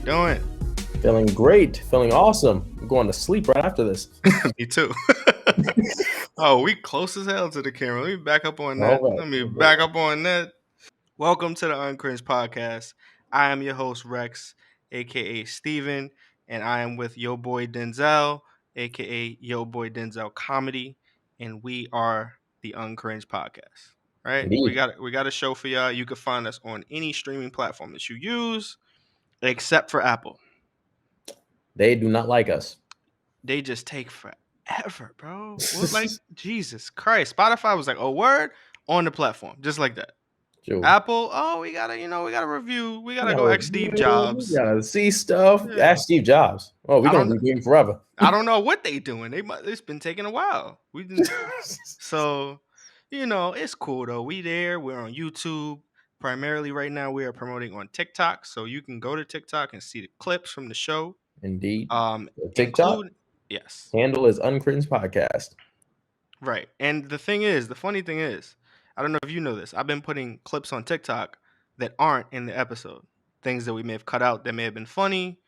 Doing? Feeling great. Feeling awesome. I'm going to sleep right after this. Me too. Oh, we close as hell to the camera. Let me back up on that. Welcome to the Uncringed Podcast. I am your host, Rex, a.k.a. Steven, and I am with yo boy Denzel, a.k.a. yo boy Denzel Comedy, and we are the Uncringed Podcast. Right? Indeed. We got a show for y'all. You can find us on any streaming platform that you use, except for Apple. They do not like us. They just take forever, bro. Like, Jesus Christ. Spotify was like, oh, word, on the platform, just like that. True. Apple, we gotta review. We gotta go ask Steve Jobs. We gotta see stuff. Yeah. Ask Steve Jobs. Oh, we're gonna review him forever. I don't know what they doing. It's been taking a while. So, it's cool though. We're on YouTube. Primarily right now, we are promoting on TikTok. So you can go to TikTok and see the clips from the show. Indeed. TikTok. Yes. Handle is Uncringed Podcast. Right. And the funny thing is, I don't know if you know this. I've been putting clips on TikTok that aren't in the episode. Things that we may have cut out that may have been funny.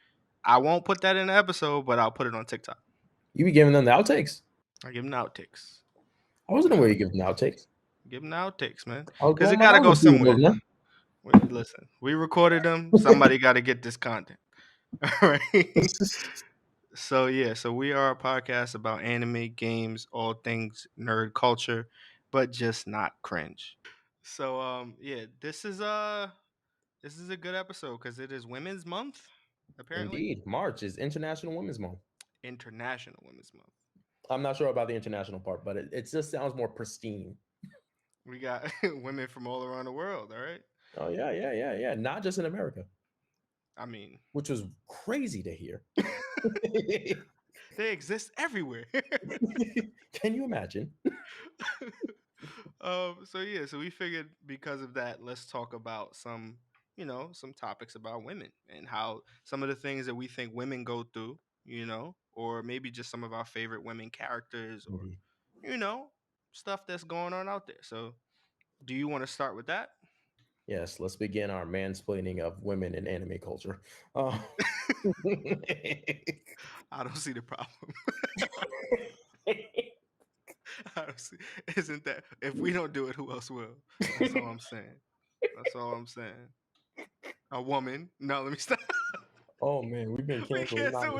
I won't put that in the episode, but I'll put it on TikTok. You be giving them the outtakes? I give them the outtakes. I wasn't aware you give them the outtakes. Give them the outtakes, man. Because it got to go somewhere. Listen, we recorded them. Somebody got to get this content. All right. So we are a podcast about anime, games, all things nerd culture, but just not cringe. So this is a good episode because it is Women's Month. Apparently, indeed, March is International Women's Month. International Women's Month. I'm not sure about the international part, but it just sounds more pristine. We got women from all around the world. All right. Oh yeah. Not just in America. I mean, which was crazy to hear. They exist everywhere. Can you imagine? So we figured because of that, let's talk about some topics about women and how some of the things that we think women go through, or maybe just some of our favorite women characters or, stuff that's going on out there. So do you want to start with that? Yes, let's begin our mansplaining of women in anime culture. I don't see the problem. I don't see. Isn't that if we don't do it, who else will? That's all I'm saying. A woman. No, let me stop. Oh man, we've been canceled.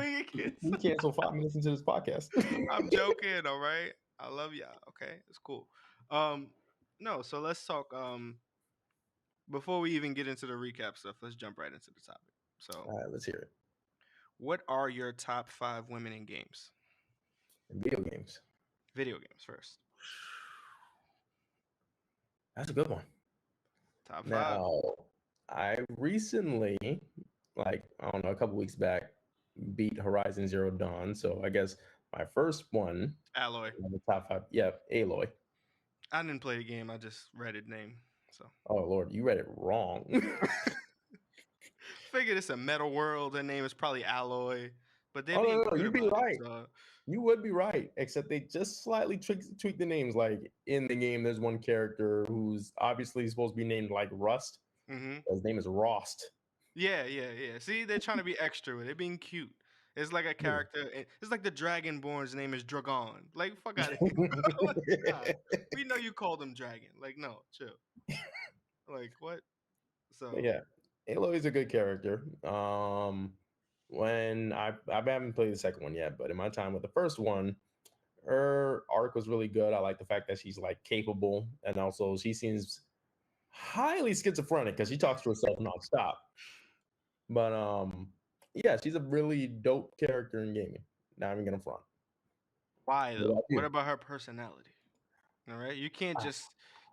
We canceled 5 minutes into this podcast. I'm joking. All right, I love y'all. Okay, it's cool. No, so let's talk. Before we even get into the recap stuff, let's jump right into the topic. So, all right, let's hear it. What are your top 5 women in games? Video games. Video games first. That's a good one. Top 5. Now, I recently, a couple weeks back, beat Horizon Zero Dawn. So I guess my first one. Aloy. The top 5. Yeah, Aloy. I didn't play the game. I just read its name. So. Oh Lord, you read it wrong. Figured it's a metal world. Their name is probably Alloy, but they you'd be right. You would be right, except they just slightly tweak the names. Like in the game, there's one character who's obviously supposed to be named like Rust. Mm-hmm. His name is Rost. Yeah. See, they're trying to be extra with it. They're being cute. It's like a character. Yeah. It's like the Dragonborn's name is Dragon. Like, fuck out of here. We know you called him Dragon. Like, no, chill. Like, what? So yeah, Aloy is a good character. When I haven't played the second one yet, but in my time with the first one, her arc was really good. I like the fact that she's like capable, and also she seems highly schizophrenic because she talks to herself nonstop. But yeah, she's a really dope character in gaming. Not even gonna front. Why though? What about her personality? All right, you can't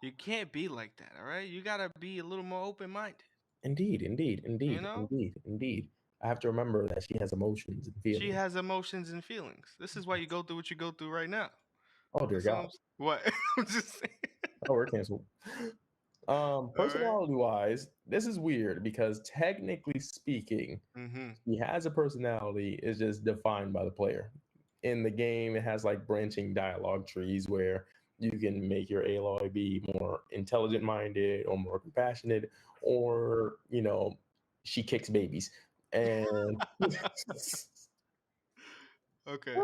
You can't be like that, all right? You gotta be a little more open-minded. Indeed. You know? Indeed. I have to remember that she has emotions and feelings. She has emotions and feelings. This is why you go through what you go through right now. Oh dear God. What? I'm just saying. Oh, we're canceled. Personality-wise, this is weird because technically speaking, she has a personality. It's just defined by the player. In the game, it has like branching dialogue trees where you can make your Aloy be more intelligent-minded or more compassionate, or she kicks babies. And okay,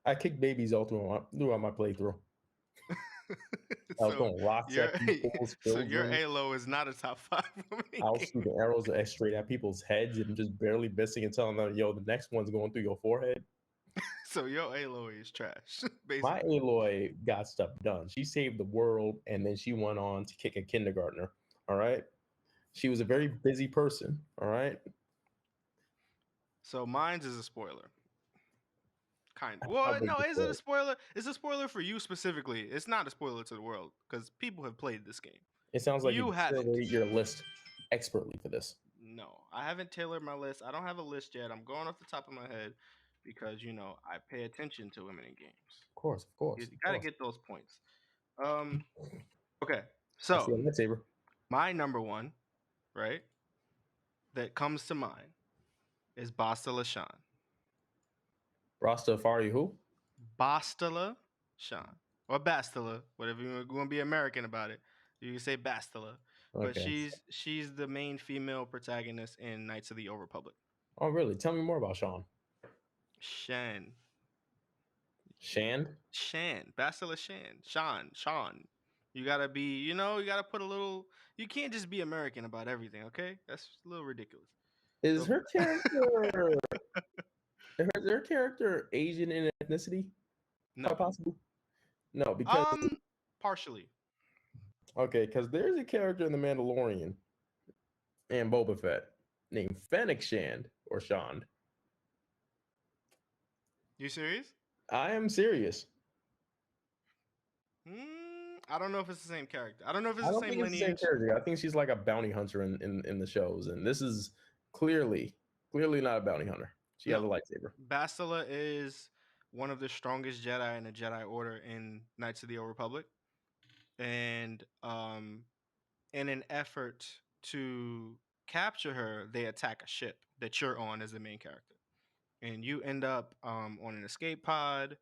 I kicked babies all throughout my playthrough. I was throwing rocks at people's children. So your Halo is not a top 5 for me. I was shooting arrows straight at people's heads and just barely missing and telling them, "Yo, the next one's going through your forehead." So your Aloy is trash. Basically. My Aloy got stuff done. She saved the world, and then she went on to kick a kindergartner. All right, she was a very busy person. All right. So mine's is a spoiler. Kind of. Well, no, is it a spoiler? It's a spoiler for you specifically. It's not a spoiler to the world because people have played this game. It sounds like you tailored your list expertly for this. No, I haven't tailored my list. I don't have a list yet. I'm going off the top of my head because I pay attention to women in games. Of course. You got to get those points. Okay, so lightsaber. My number one, right, that comes to mind is Bastila Shan. Rastafari who? Bastila Shan. Or Bastila, whatever you want to be American about it. You can say Bastila. Okay. But she's the main female protagonist in Knights of the Old Republic. Oh, really? Tell me more about Shan. Shan. Bastila Shan. Sean. You gotta be, you gotta put a little. You can't just be American about everything, okay? That's a little ridiculous. Is her character her character Asian in ethnicity? No, possible. No, because partially. Okay, because there's a character in The Mandalorian and Boba Fett named Fennec Shand or Shand. You serious? I am serious. I don't know if it's the same character. I don't know if it's the same lineage. It's the same character. I think she's like a bounty hunter in the shows, and this is clearly not a bounty hunter. She has a lightsaber. Bastila is one of the strongest Jedi in the Jedi Order in Knights of the Old Republic, and in an effort to capture her, they attack a ship that you're on as the main character, and you end up on an escape pod.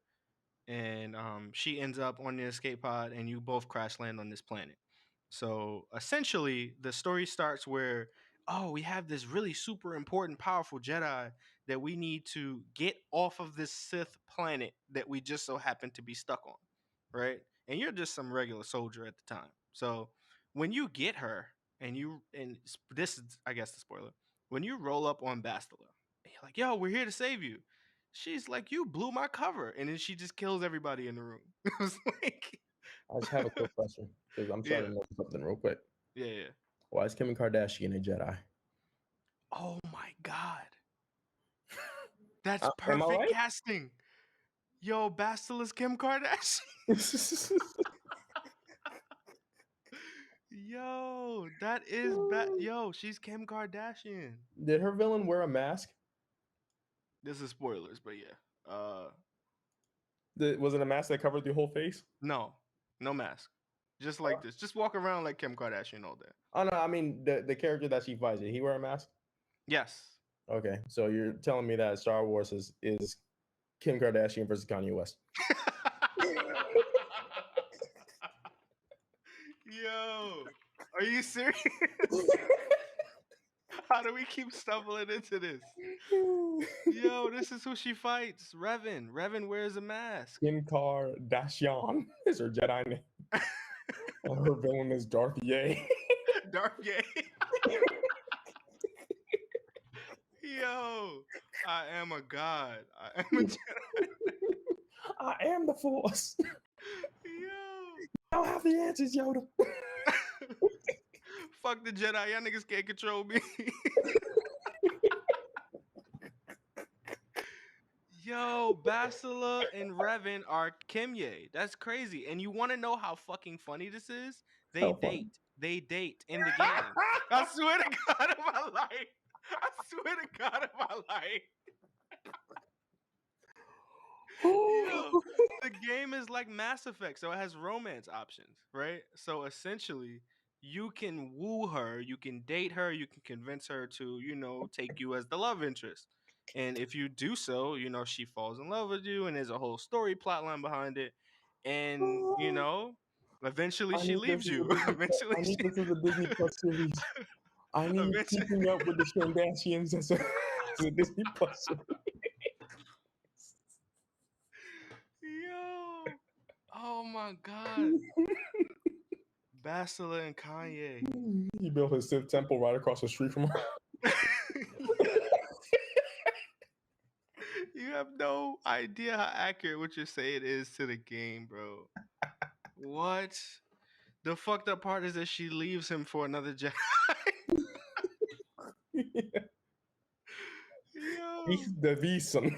And she ends up on the escape pod, and you both crash land on this planet. So essentially, the story starts where, we have this really super important, powerful Jedi that we need to get off of this Sith planet that we just so happen to be stuck on, right? And you're just some regular soldier at the time. So when you get her, and this is, I guess, the spoiler, when you roll up on Bastila, and you're like, "Yo, we're here to save you." She's like, "You blew my cover," and then she just kills everybody in the room. It was like, I just have a quick question because I'm trying to know something real quick. Yeah. Why is Kim Khar-dashin a Jedi? Oh my God, that's perfect casting. Yo, Bastila's Kim Khar-dashin. Yo, that is yo, she's Kim Khar-dashin. Did her villain wear a mask? This is spoilers, but yeah. Was it a mask that covered the whole face? No mask. Just like this. Just walk around like Kim Kardashian all day. Oh no, I mean the character that she fights, did he wear a mask? Yes. Okay, so you're telling me that Star Wars is Kim Kardashian versus Kanye West. Yo, are you serious? How do we keep stumbling into this? Yo, this is who she fights. Revan. Revan wears a mask. Kim Khar-dashin is her Jedi name. Her villain is Darth Yay. Darth Yay. Yo, I am a god. I am a Jedi. I am the Force. Yo. I don't have the answers, Yoda. Fuck the Jedi. Y'all niggas can't control me. Yo, Bastila and Revan are Kimye. That's crazy. And you want to know how fucking funny this is? They date in the game. I swear to God of my life. I swear to God of my life. Yo, the game is like Mass Effect, so it has romance options, right? So essentially, you can woo her, you can date her, you can convince her to, take you as the love interest. And if you do so, she falls in love with you, and there's a whole story plot line behind it. And, eventually she leaves you. Eventually, I need this as a Disney Plus series. I need Keeping Up with the Kardashians as a Disney Plus series. Yo, oh my God. Bastila and Kanye. He built his Sith temple right across the street from her. You have no idea how accurate what you're saying is to the game, bro. What? The fucked up part is that she leaves him for another Jedi. Yo. He's the Veason.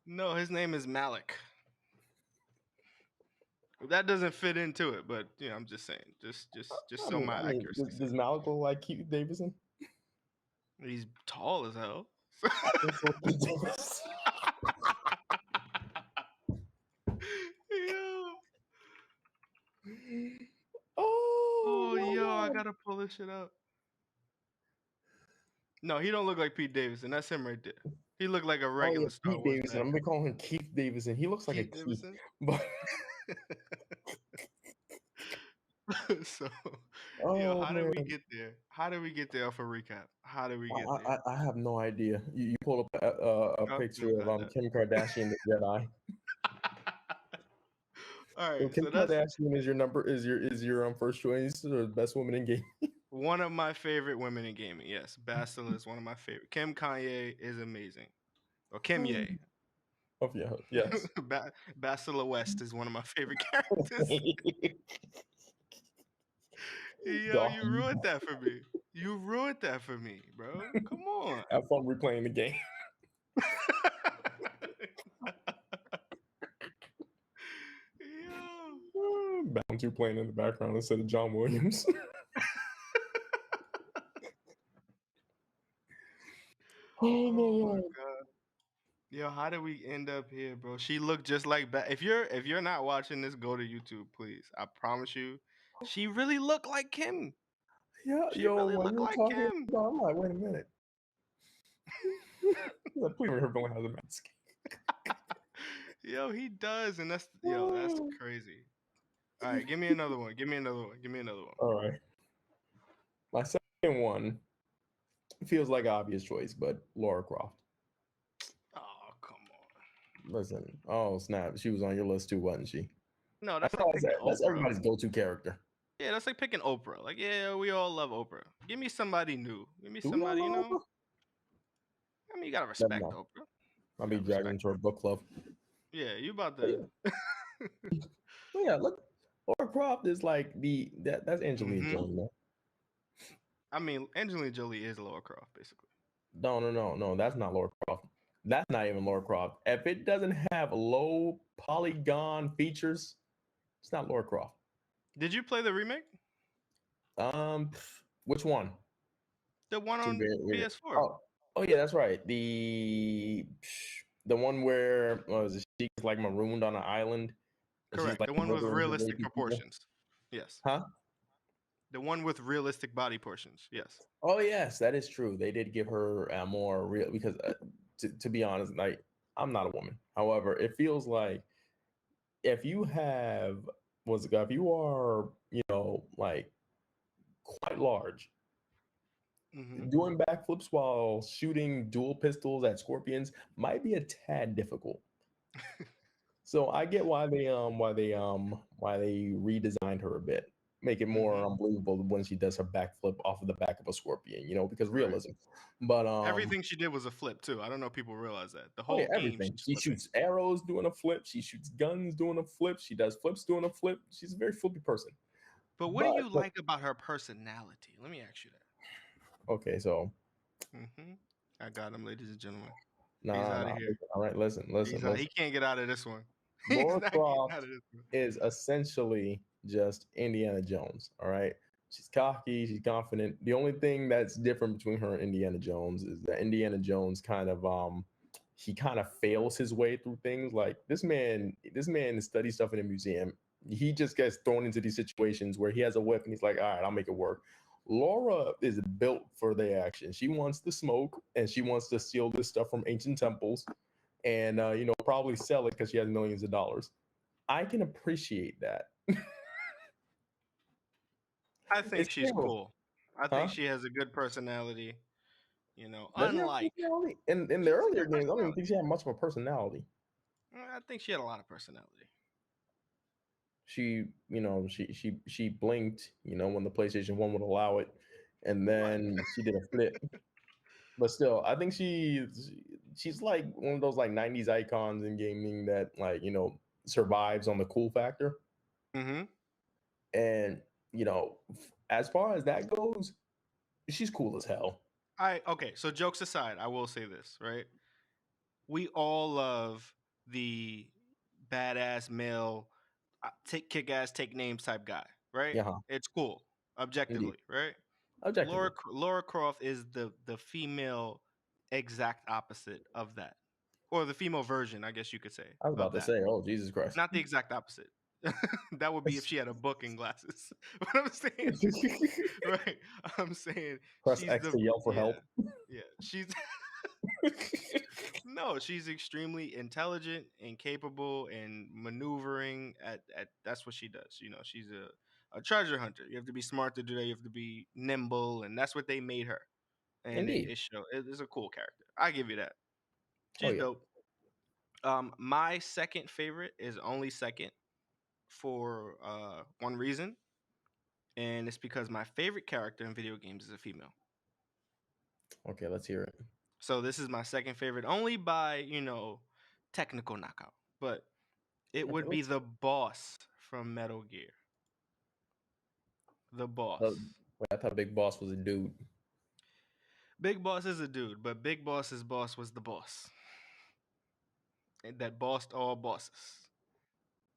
No, his name is Malik. That doesn't fit into it, but I'm just saying, just so my accuracy. Does Malik look like Keith Davidson? He's tall as hell. Yo, I gotta pull this shit up. No, he don't look like Pete Davidson. That's him right there. He looked like a regular Star Pete Wars Davidson. man. I'm gonna call him Keith Davidson. He looks like Keith a Davidson. Keith, but so, how did we get there? How did we get there for recap? How did we get there? I have no idea. You pulled up a picture of Kim Kardashian, the Jedi. All right, so Kim Kardashian is your first choice or best woman in gaming? One of my favorite women in gaming. Yes, Bastila is one of my favorite. Kim Kanye is amazing. Or Kim Ye. Oh yeah, yes. Bastila West is one of my favorite characters. Yo, you ruined that for me. You ruined that for me, bro. Come on. Have fun replaying the game. Yo. Bounty playing in the background instead of John Williams. Oh my God. Yo, how did we end up here, bro? She looked just like if you're not watching this, go to YouTube, please. I promise you. She really looked like Kim. Yeah, she really looked like Kim. I'm like, wait a minute. Please, her villain has a mask. Yo, he does, and that's crazy. All right, give me another one. Give me another one. All right. My second one feels like an obvious choice, but Lara Croft. Oh, come on. Listen. Oh, snap. She was on your list too, wasn't she? No, that's everybody's go-to character. Yeah, that's like picking Oprah. Like, yeah, we all love Oprah. Give me somebody new. Give me somebody, I mean, you gotta respect Oprah. I'll be dragging into her book club. Yeah, you about to. Yeah, look. Lara Croft is like that's Angelina Jolie, man. I mean, Angelina Jolie is Lara Croft, basically. No, that's not Lara Croft. That's not even Lara Croft. If it doesn't have low polygon features, it's not Lara Croft. Did you play the remake? Which one? The one on PS4. Oh yeah, that's right. The one where she's like marooned on an island. Correct. The one with realistic proportions. Yes. Huh? The one with realistic body portions. Yes. Oh yes, that is true. They did give her more real because to be honest, like I'm not a woman. However, it feels like if you are, like quite large, doing backflips while shooting dual pistols at scorpions might be a tad difficult. So I get why they redesigned her a bit, make it more unbelievable when she does her backflip off of the back of a scorpion, because realism. But everything she did was a flip too. I don't know if people realize that. The whole game, everything. She shoots arrows doing a flip. She shoots guns doing a flip. She does flips doing a flip. She's a very flippy person. But what do you like about her personality? Let me ask you that. Okay, so. I got him, ladies and gentlemen. He's out of here. All right, listen. He can't get out of this one. Lara Croft is essentially just Indiana Jones. All right. She's cocky, she's confident. The only thing that's different between her and Indiana Jones is that Indiana Jones kind of he kind of fails his way through things. Like this man studies stuff in a museum. He just gets thrown into these situations where he has a whip and he's like, all right, I'll make it work. Laura is built for the action. She wants to smoke and she wants to steal this stuff from ancient temples and probably sell it because she has millions of dollars. I can appreciate that. I think she's cool. I think Huh? she has a good personality. You know, Does she have unlike personality? In the earlier games, I don't even think she had much of a personality. I think she had a lot of personality. She blinked, when the PlayStation 1 would allow it, and then she did a flip. But still, I think she's like one of those like 90s icons in gaming that survives on the cool factor. Mm-hmm. And as far as that goes, she's cool as hell. Okay, so jokes aside, I will say this, right? We all love the badass male, take kick ass, take names type guy, right? Yeah, it's cool, objectively, indeed. right? Objectively. Laura Croft is the female exact opposite of that, or the female version, I guess you could say. I was about to say, oh Jesus Christ, not the exact opposite. That would be if she had a book and glasses. What I'm saying, right? I'm saying press X to yell for help. Yeah, she's no, she's extremely intelligent and capable and maneuvering at that's what she does. She's a treasure hunter. You have to be smart to do that. You have to be nimble, and that's what they made her. And Indeed. it's a cool character. I give you that. She's dope. My second favorite is only second for one reason, and it's because my favorite character in video games is a female. Okay, let's hear it. So this is my second favorite, only by technical knockout, but it would be the boss from Metal Gear. The boss. I thought Big Boss was a dude. Big Boss is a dude, but Big Boss's boss was the boss. And that bossed all bosses.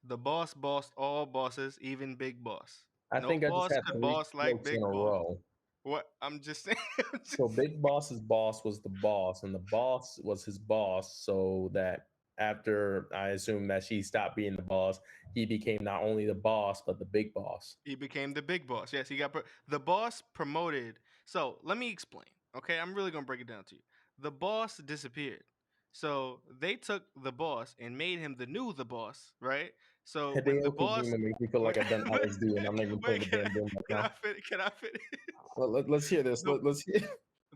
The boss bossed all bosses, even Big Boss. I think I just had three boss like Big in a Boss. row. What? I'm just saying. So Big Boss's boss was the boss, and the boss was his boss. So that after I assume that she stopped being the boss, he became not only the boss but the big boss. He became the big boss. Yes, he got the boss promoted. So let me explain. Okay, I'm really gonna break it down to you. The boss disappeared. So they took the boss and made him the boss, right? So when the boss makes me feel like I've done LSD and I'm not even playing the damn game right now. Can I finish? Let's hear this. Let's hear.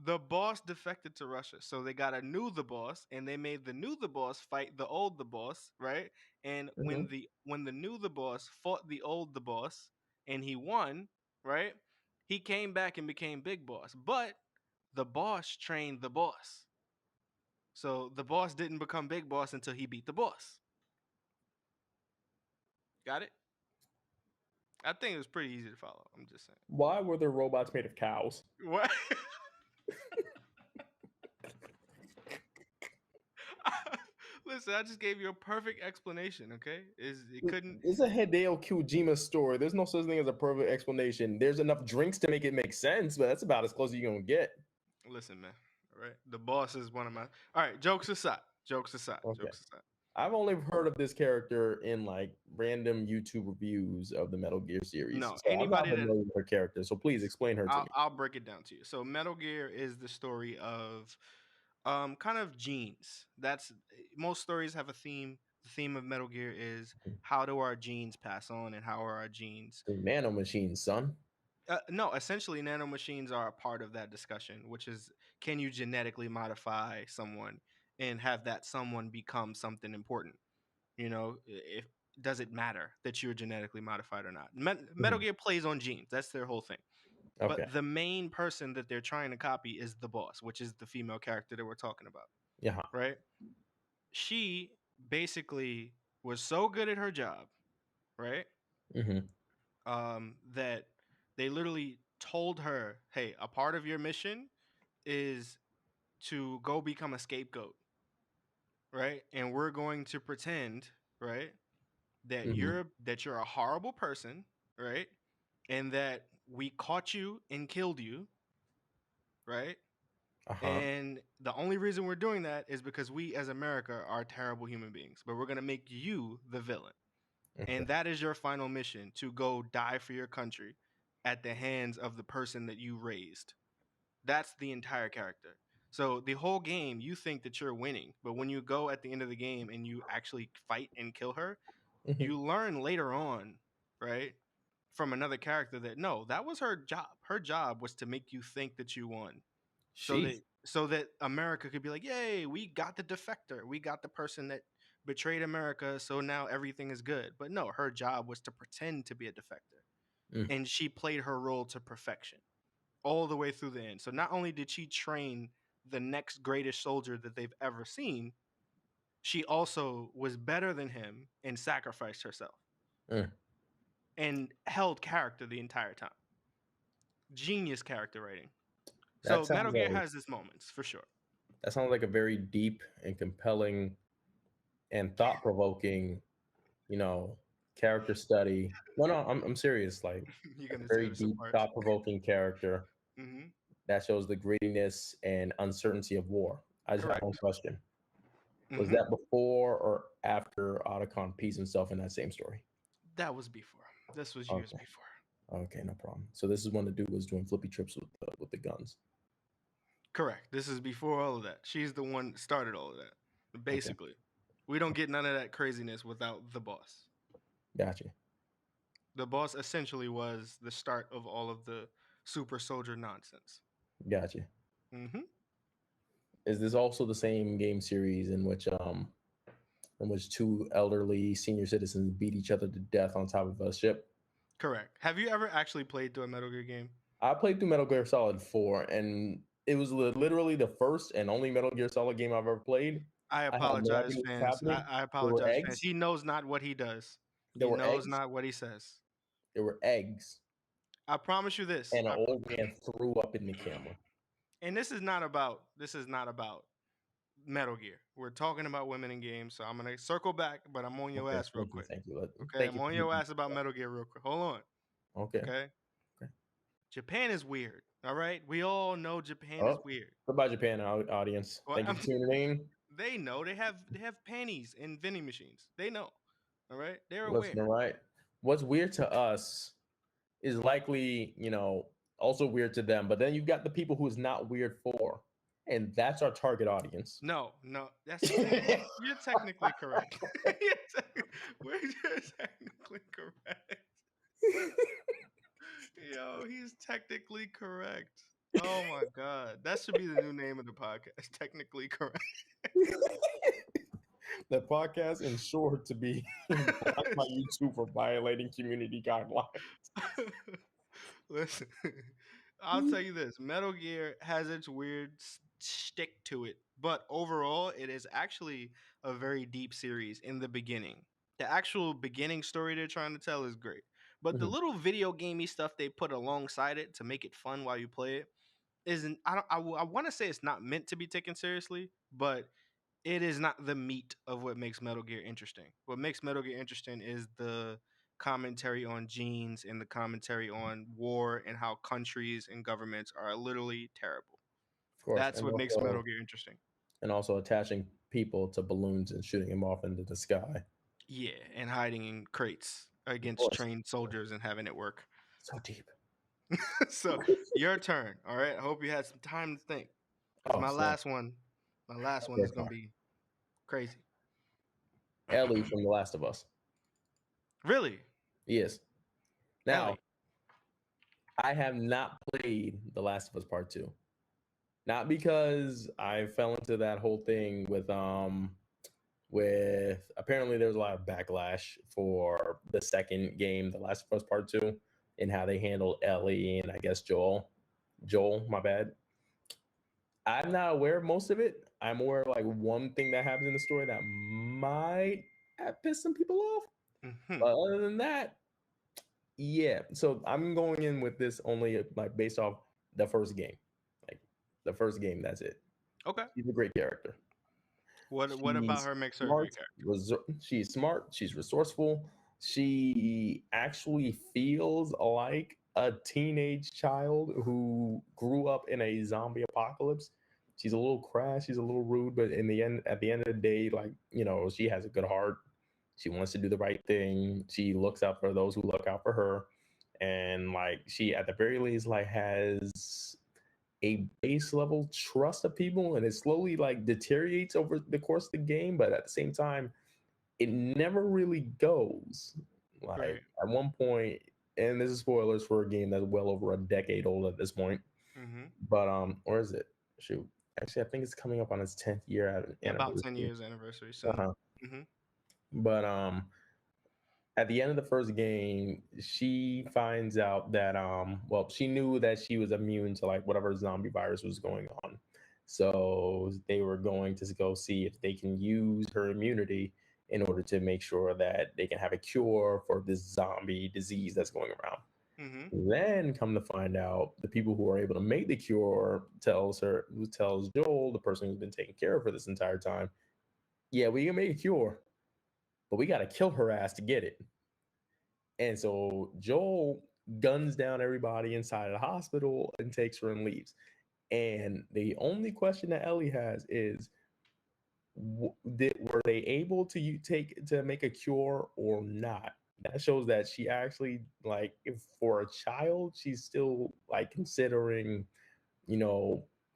The boss defected to Russia, so they got a new the boss, and they made the new the boss fight the old the boss, right? And when the new the boss fought the old the boss, and he won, right? He came back and became big boss, but the boss trained the boss. So the boss didn't become big boss until he beat the boss. Got it? I think it was pretty easy to follow. I'm just saying. Why were there robots made of cows? What? Listen, I just gave you a perfect explanation, okay? It's a Hideo Kojima story. There's no such thing as a perfect explanation. There's enough drinks to make it make sense, but that's about as close as you're gonna get. Listen, man. All right. The boss is one of my all right, jokes aside. Okay. I've only heard of this character in like random YouTube reviews of the Metal Gear series. No, so anybody that knows her character. So please explain her to me. I'll break it down to you. So Metal Gear is the story of kind of genes. That's most stories have a theme. The theme of Metal Gear is how do our genes pass on and how are our genes nanomachines, son. No, essentially nanomachines are a part of that discussion, which is can you genetically modify someone and have that someone become something important? If does it matter that you're genetically modified or not? Metal Gear plays on genes. That's their whole thing. Okay. But the main person that they're trying to copy is the boss, which is the female character that we're talking about. Yeah. Right? She basically was so good at her job, right? That they literally told her, hey, a part of your mission is to go become a scapegoat, right? And we're going to pretend, right, that you're a horrible person, right? And that we caught you and killed you, right? And the only reason we're doing that is because we as America are terrible human beings, but we're going to make you the villain. And that is your final mission, to go die for your country at the hands of the person that you raised. That's the entire character. So the whole game, you think that you're winning, but when you go at the end of the game and you actually fight and kill her, you learn later on, right, from another character that no, that was her job. Her job was to make you think that you won. So that America could be like, yay, we got the defector. We got the person that betrayed America, so now everything is good. But no, her job was to pretend to be a defector. And she played her role to perfection all the way through the end. So not only did she train the next greatest soldier that they've ever seen, she also was better than him and sacrificed herself. And held character the entire time. Genius character writing. So Metal Gear has its moments, for sure. That sounds like a very deep and compelling and thought-provoking, character study. No, I'm serious. Like, a very deep, thought-provoking character that shows the grittiness and uncertainty of war. I just have one question. Was that before or after Otacon pees himself in that same story? That was before. This was years before. Okay, no problem. So this is when the dude was doing flippy trips with the guns. Correct. This is before all of that. She's the one that started all of that. Basically, we don't get none of that craziness without the boss. Gotcha. The boss essentially was the start of all of the super soldier nonsense. Gotcha. Is this also the same game series in which two elderly senior citizens beat each other to death on top of a ship? Correct. Have you ever actually played through a Metal Gear game? I played through Metal Gear Solid 4, and it was literally the first and only Metal Gear Solid game I've ever played. I apologize, fans. I apologize, fans. He knows not what he does. He knows not what he says. There were eggs. I promise you this. And an old man threw up in the camera. And this is not about Metal Gear. We're talking about women in games, so I'm gonna circle back, but I'm on your ass real quick. Thank you. Okay, I'm on your ass about Metal Gear real quick. Hold on. Okay. Japan is weird. All right, we all know Japan is weird. What about Japan, audience? Thank you for tuning in. They know they have panties in vending machines. They know. All right, they're aware. All right. What's weird to us is likely, also weird to them. But then you've got the people who is not weird for, and that's our target audience. No, that's you're technically correct. You're technically correct. Yo, he's technically correct. Oh my god, that should be the new name of the podcast. Technically correct. The podcast ensured to be blocked by YouTube for violating community guidelines. Listen, I'll tell you this: Metal Gear has its weird stick to it, but overall, it is actually a very deep series. In the beginning, the actual beginning story they're trying to tell is great. But the little video gamey stuff they put alongside it to make it fun while you play it isn't. I want to say it's not meant to be taken seriously, but it is not the meat of what makes Metal Gear interesting. What makes Metal Gear interesting is the commentary on genes and the commentary on war and how countries and governments are literally terrible. Of course, that's what makes Metal Gear interesting. And also attaching people to balloons and shooting them off into the sky. Yeah, and hiding in crates against trained soldiers and having it work. So deep. So your turn. All right. I hope you had some time to think. My last one is gonna be crazy. Ellie from The Last of Us. Really? Yes. Now, Ellie. I have not played The Last of Us Part 2. Not because I fell into that whole thing with apparently there was a lot of backlash for the second game, The Last of Us Part 2, and how they handled Ellie and I guess Joel, my bad. I'm not aware of most of it. I'm aware of like one thing that happens in the story that might have pissed some people off. But other than that, yeah. So I'm going in with this only like based off the first game. Like the first game, that's it. Okay. She's a great character. What about her makes her a great character? She's smart. She's resourceful. She actually feels like a teenage child who grew up in a zombie apocalypse. She's a little crass, she's a little rude, but at the end of the day, like, she has a good heart. She wants to do the right thing. She looks out for those who look out for her. And like she at the very least like has a base level trust of people, and it slowly like deteriorates over the course of the game, but at the same time it never really goes. Like Right. at one point, and this is spoilers for a game that's well over a decade old at this point. Mm-hmm. But or is it? Shoot, actually, I think it's coming up on its 10th year anniversary. About 10 years anniversary soon. Mm-hmm. But at the end of the first game, she finds out that she knew that she was immune to like whatever zombie virus was going on. So they were going to go see if they can use her immunity in order to make sure that they can have a cure for this zombie disease that's going around. Mm-hmm. Then come to find out, the people who are able to make the cure tells Joel, the person who's been taking care of her this entire time, yeah, we can make a cure, but we got to kill her ass to get it. And so Joel guns down everybody inside of the hospital and takes her and leaves. And the only question that Ellie has is, were they able to make a cure or not? That shows that she actually, like, if for a child, she's still like considering,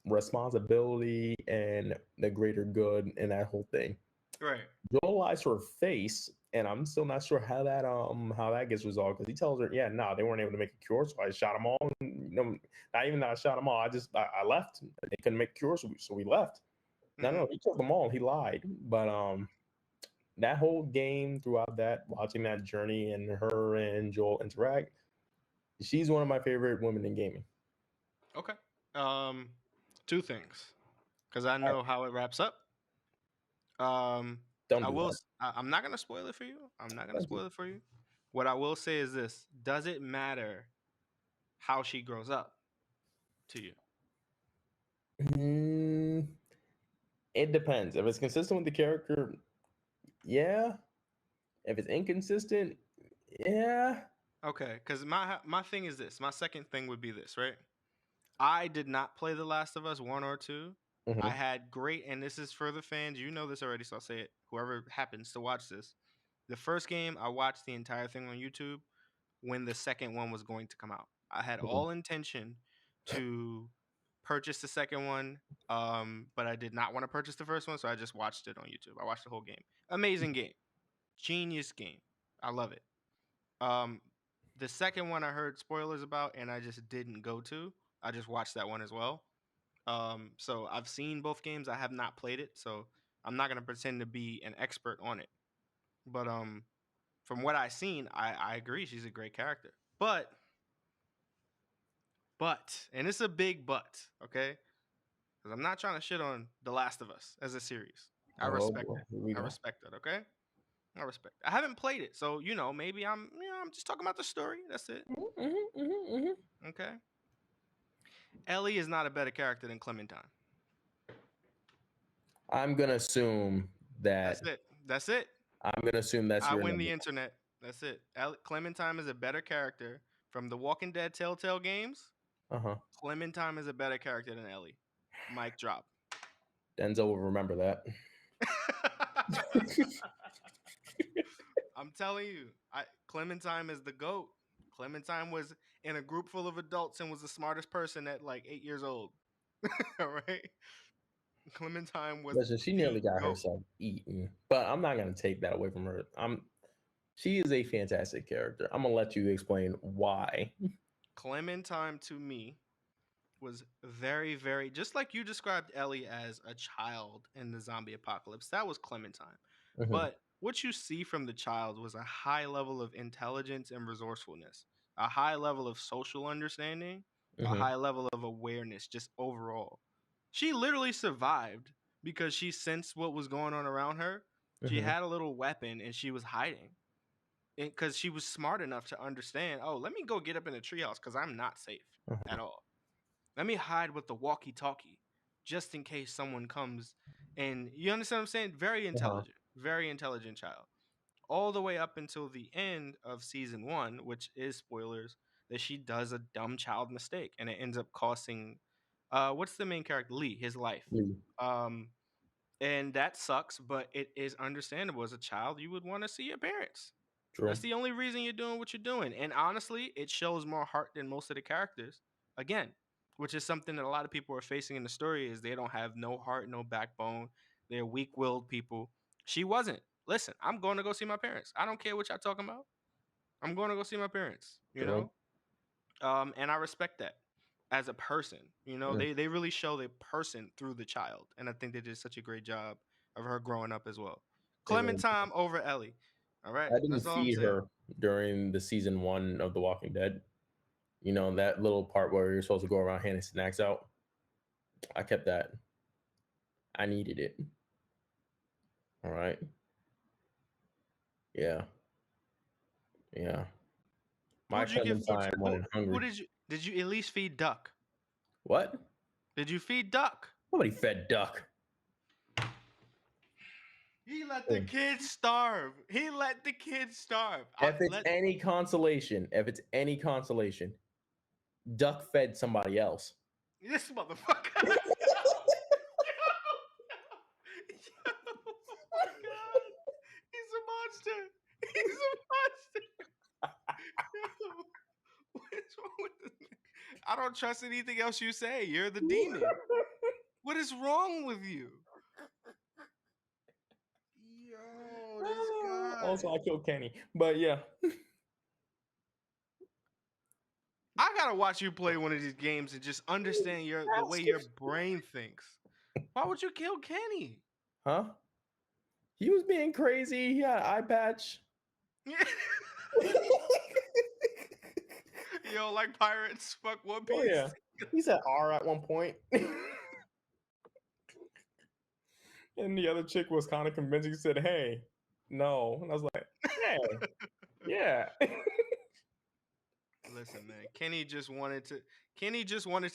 responsibility and the greater good and that whole thing. Right. Joel lies to her face, and I'm still not sure how that gets resolved, because he tells her, yeah, no, they weren't able to make a cure, so I shot them all. Not even that I shot them all. I left. They couldn't make a cure, so we left. Mm-hmm. No, he killed them all. He lied. But that whole game, throughout that, watching that journey and her and Joel interact, she's one of my favorite women in gaming. Okay. Two things, because I know how it wraps up. I'm not gonna spoil it for you. What I will say is this: does it matter how she grows up to you? It depends. If it's consistent with the character, yeah. If it's inconsistent, yeah. Okay, because my thing is this. My second thing would be this, right? I did not play The Last of Us 1 or 2. Mm-hmm. I had great, and this is for the fans. You know this already, so I'll say it. Whoever happens to watch this. The first game, I watched the entire thing on YouTube when the second one was going to come out. I had all intention to purchase the second one, but I did not want to purchase the first one, so I just watched it on YouTube. I watched the whole game. Amazing game. Genius game. I love it. The second one I heard spoilers about, and I just didn't go to. I just watched that one as well. So I've seen both games. I have not played it, so I'm not gonna pretend to be an expert on it. But from what I've seen, I agree she's a great character. But, and it's a big but, okay? Because I'm not trying to shit on The Last of Us as a series. I respect it. I respect it, okay? I respect it. I haven't played it, so maybe I'm just talking about the story. That's it. Okay. Ellie is not a better character than Clementine. I'm gonna assume that. That's it. I'm gonna assume that's. I win the internet. That's it. Clementine is a better character from the Walking Dead Telltale games. Clementine is a better character than Ellie. Mic drop. Denzel will remember that. I'm telling you, Clementine is the GOAT. Clementine was in a group full of adults and was the smartest person at like 8 years old. All right. Clementine was. Listen, she nearly got herself eaten, but I'm not gonna take that away from her. She is a fantastic character. I'm gonna let you explain why. Clementine, to me, was very, very, just like you described Ellie as a child in the zombie apocalypse. That was Clementine. Mm-hmm. But what you see from the child was a high level of intelligence and resourcefulness, a high level of social understanding, a high level of awareness, just overall. She literally survived because she sensed what was going on around her. She had a little weapon and she was hiding because she was smart enough to understand, oh, let me go get up in the treehouse because I'm not safe at all. Let me hide with the walkie-talkie just in case someone comes. And you understand what I'm saying? Very intelligent child. all the way up until the end of season 1, which is spoilers, that she does a dumb child mistake and it ends up costing what's the main character, Lee, his life. And that sucks, but it is understandable. As a child, you would want to see your parents. True. That's the only reason you're doing what you're doing. And honestly, it shows more heart than most of the characters. Again, which is something that a lot of people are facing in the story, is they don't have no heart, no backbone. They're weak-willed people. She wasn't. Listen, I'm going to go see my parents. I don't care what y'all talking about. I'm going to go see my parents, you know? And I respect that as a person. You know, they really show the person through the child. And I think they did such a great job of her growing up as well. Clementine over Ellie. All right. I didn't feed her during the season 1 of The Walking Dead. You know, that little part where you're supposed to go around handing snacks out. I kept that. I needed it. All right. Yeah. My Clementine went hungry. What did you at least feed Duck? What? Did you feed Duck? Nobody fed Duck. He let the kids starve. If it's any consolation, Duck fed somebody else. This motherfucker. Oh my God. He's a monster. What's wrong with this? I don't trust anything else you say. You're the demon. What is wrong with you? Yo, this guy. Also, I killed Kenny, but yeah. I gotta watch you play one of these games and just understand the way your brain thinks. Why would you kill Kenny? Huh? He was being crazy. He had an eye patch. Yeah. Yo, like pirates, fuck One Piece. Oh, yeah. He said R at one point. And the other chick was kind of convincing. He said, hey, no. And I was like, hey, yeah. Listen, man. Kenny just wanted to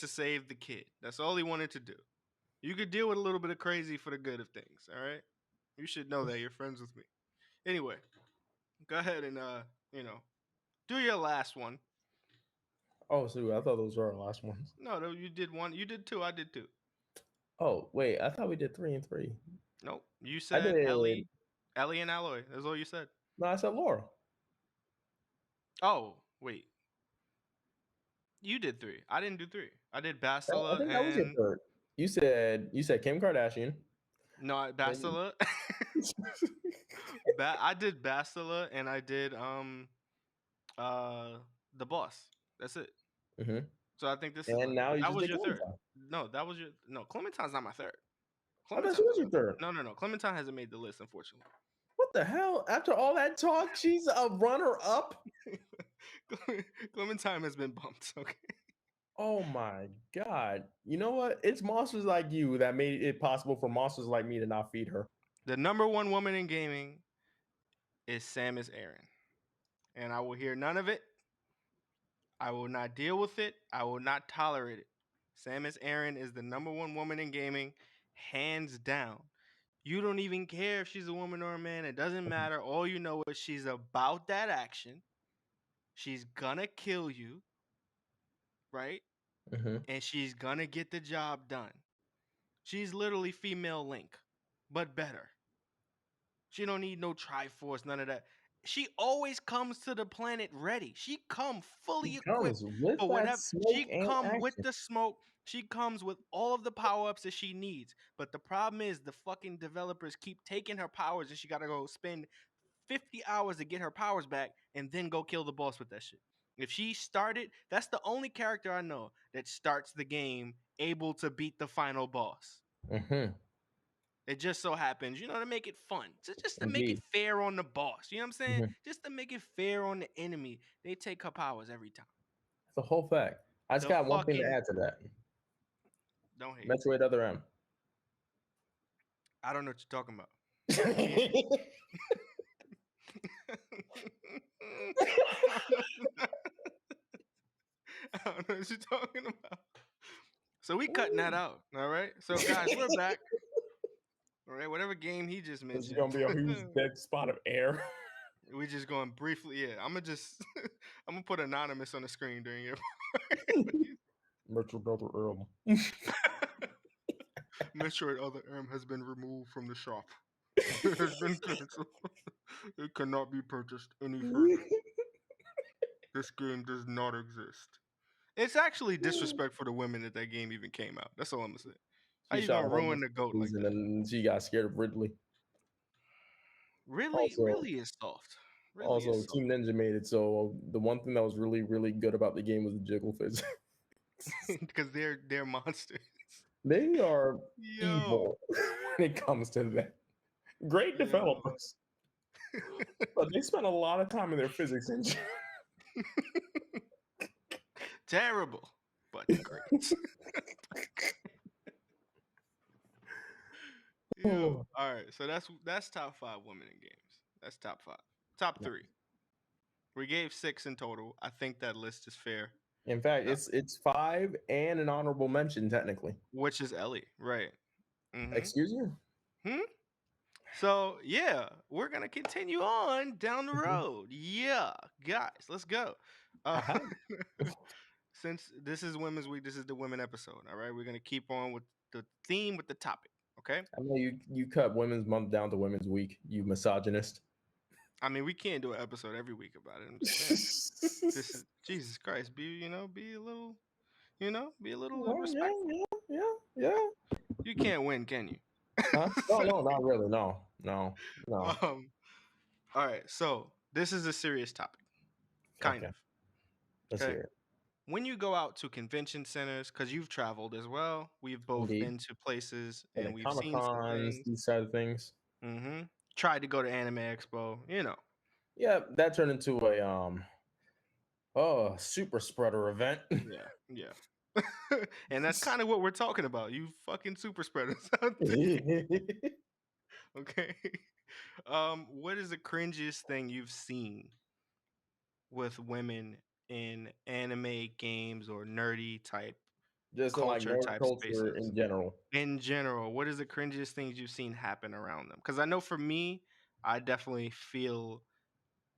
save the kid. That's all he wanted to do. You could deal with a little bit of crazy for the good of things, all right? You should know that. You're friends with me. Anyway, go ahead and do your last one. Oh, so I thought those were our last ones. No, you did one. You did 2. I did 2. Oh, wait. I thought we did 3 and 3. Nope. You said Ellie and Alloy. That's all you said. No, I said Laura. Oh, wait. You did 3. I didn't do 3. I did Bastila. I think that was your third. You said Kim Kardashian. No, Bastila. I did Bastila and I did the boss. That's it. Mm-hmm. So I think this that was your third. No, that was Clementine's not my third. I thought she was your third. No. Clementine hasn't made the list, unfortunately. What the hell? After all that talk, she's a runner-up? Clementine has been bumped, okay? Oh my God. You know what? It's monsters like you that made it possible for monsters like me to not feed her. The number 1 woman in gaming is Samus Aran. And I will hear none of it. I will not deal with it. I will not tolerate it. Samus Aran is the number 1 woman in gaming, hands down. You don't even care if she's a woman or a man. It doesn't matter. All you know is she's about that action. She's gonna kill you, right? Mm-hmm. And she's gonna get the job done. She's literally female Link, but better. She don't need no Triforce, none of that. She always comes to the planet ready. She come fully equipped for whatever. She come with the smoke. She comes with all of the power-ups that she needs. But the problem is the fucking developers keep taking her powers and she got to go spend 50 hours to get her powers back and then go kill the boss with that shit. If she started, that's the only character I know that starts the game able to beat the final boss. Mm-hmm. It just so happens, to make it fun. Just to make it fair on the boss. You know what I'm saying? Mm-hmm. Just to make it fair on the enemy. They take her powers every time. That's a whole fact. I just got one thing to add to that. Don't hate. Metroid Other M. I don't know what you're talking about. I don't know what you're talking about. So we cutting that out. All right. So guys, we're back. All right, whatever game he just mentioned. It's gonna be a huge dead spot of air. We just going briefly. Yeah, I'm gonna put anonymous on the screen during your. Metroid Other Elm. Metroid Other M has been removed from the shop. It has been canceled. It cannot be purchased any further. This game does not exist. It's actually disrespect for the women that game even came out. That's all I'm gonna say. How you gonna ruin the GOAT like that? And she got scared of Ridley. Really is soft. Team Ninja made it so the one thing that was really, really good about the game was the jiggle physics. Because they're monsters. They are evil when it comes to that. Great developers. But they spent a lot of time in their physics engine. Terrible, but great. All right, so that's top 5 women in games. That's top 5. Top 3. We gave 6 in total. I think that list is fair. In fact, it's 5 and an honorable mention technically, which is Ellie, right? Mm-hmm. Excuse you. So yeah, we're gonna continue on down the road. Yeah, guys, let's go. Since this is Women's Week, this is the women episode. All right, we're gonna keep on with the theme, with the topic. Okay. I know you cut Women's Month down to Women's Week. You misogynist. I mean, we can't do an episode every week about it. I'm just saying. This is Jesus Christ. Be a little, respectful. Yeah. You can't win, can you? Huh? No, not really. No. All right, so this is a serious topic, kind of. Let's hear it. When you go out to convention centers, because you've traveled as well, we've both been to places and we've seen some things. These side of things. Mm-hmm. Tried to go to Anime Expo, Yeah, that turned into a super spreader event. Yeah. And that's kind of what we're talking about. You fucking super spreaders out there. Okay. What is the cringiest thing you've seen with women in anime, games, or nerdy type, just culture spaces in general? In general, what is the cringiest things you've seen happen around them? Because I know for me, I definitely feel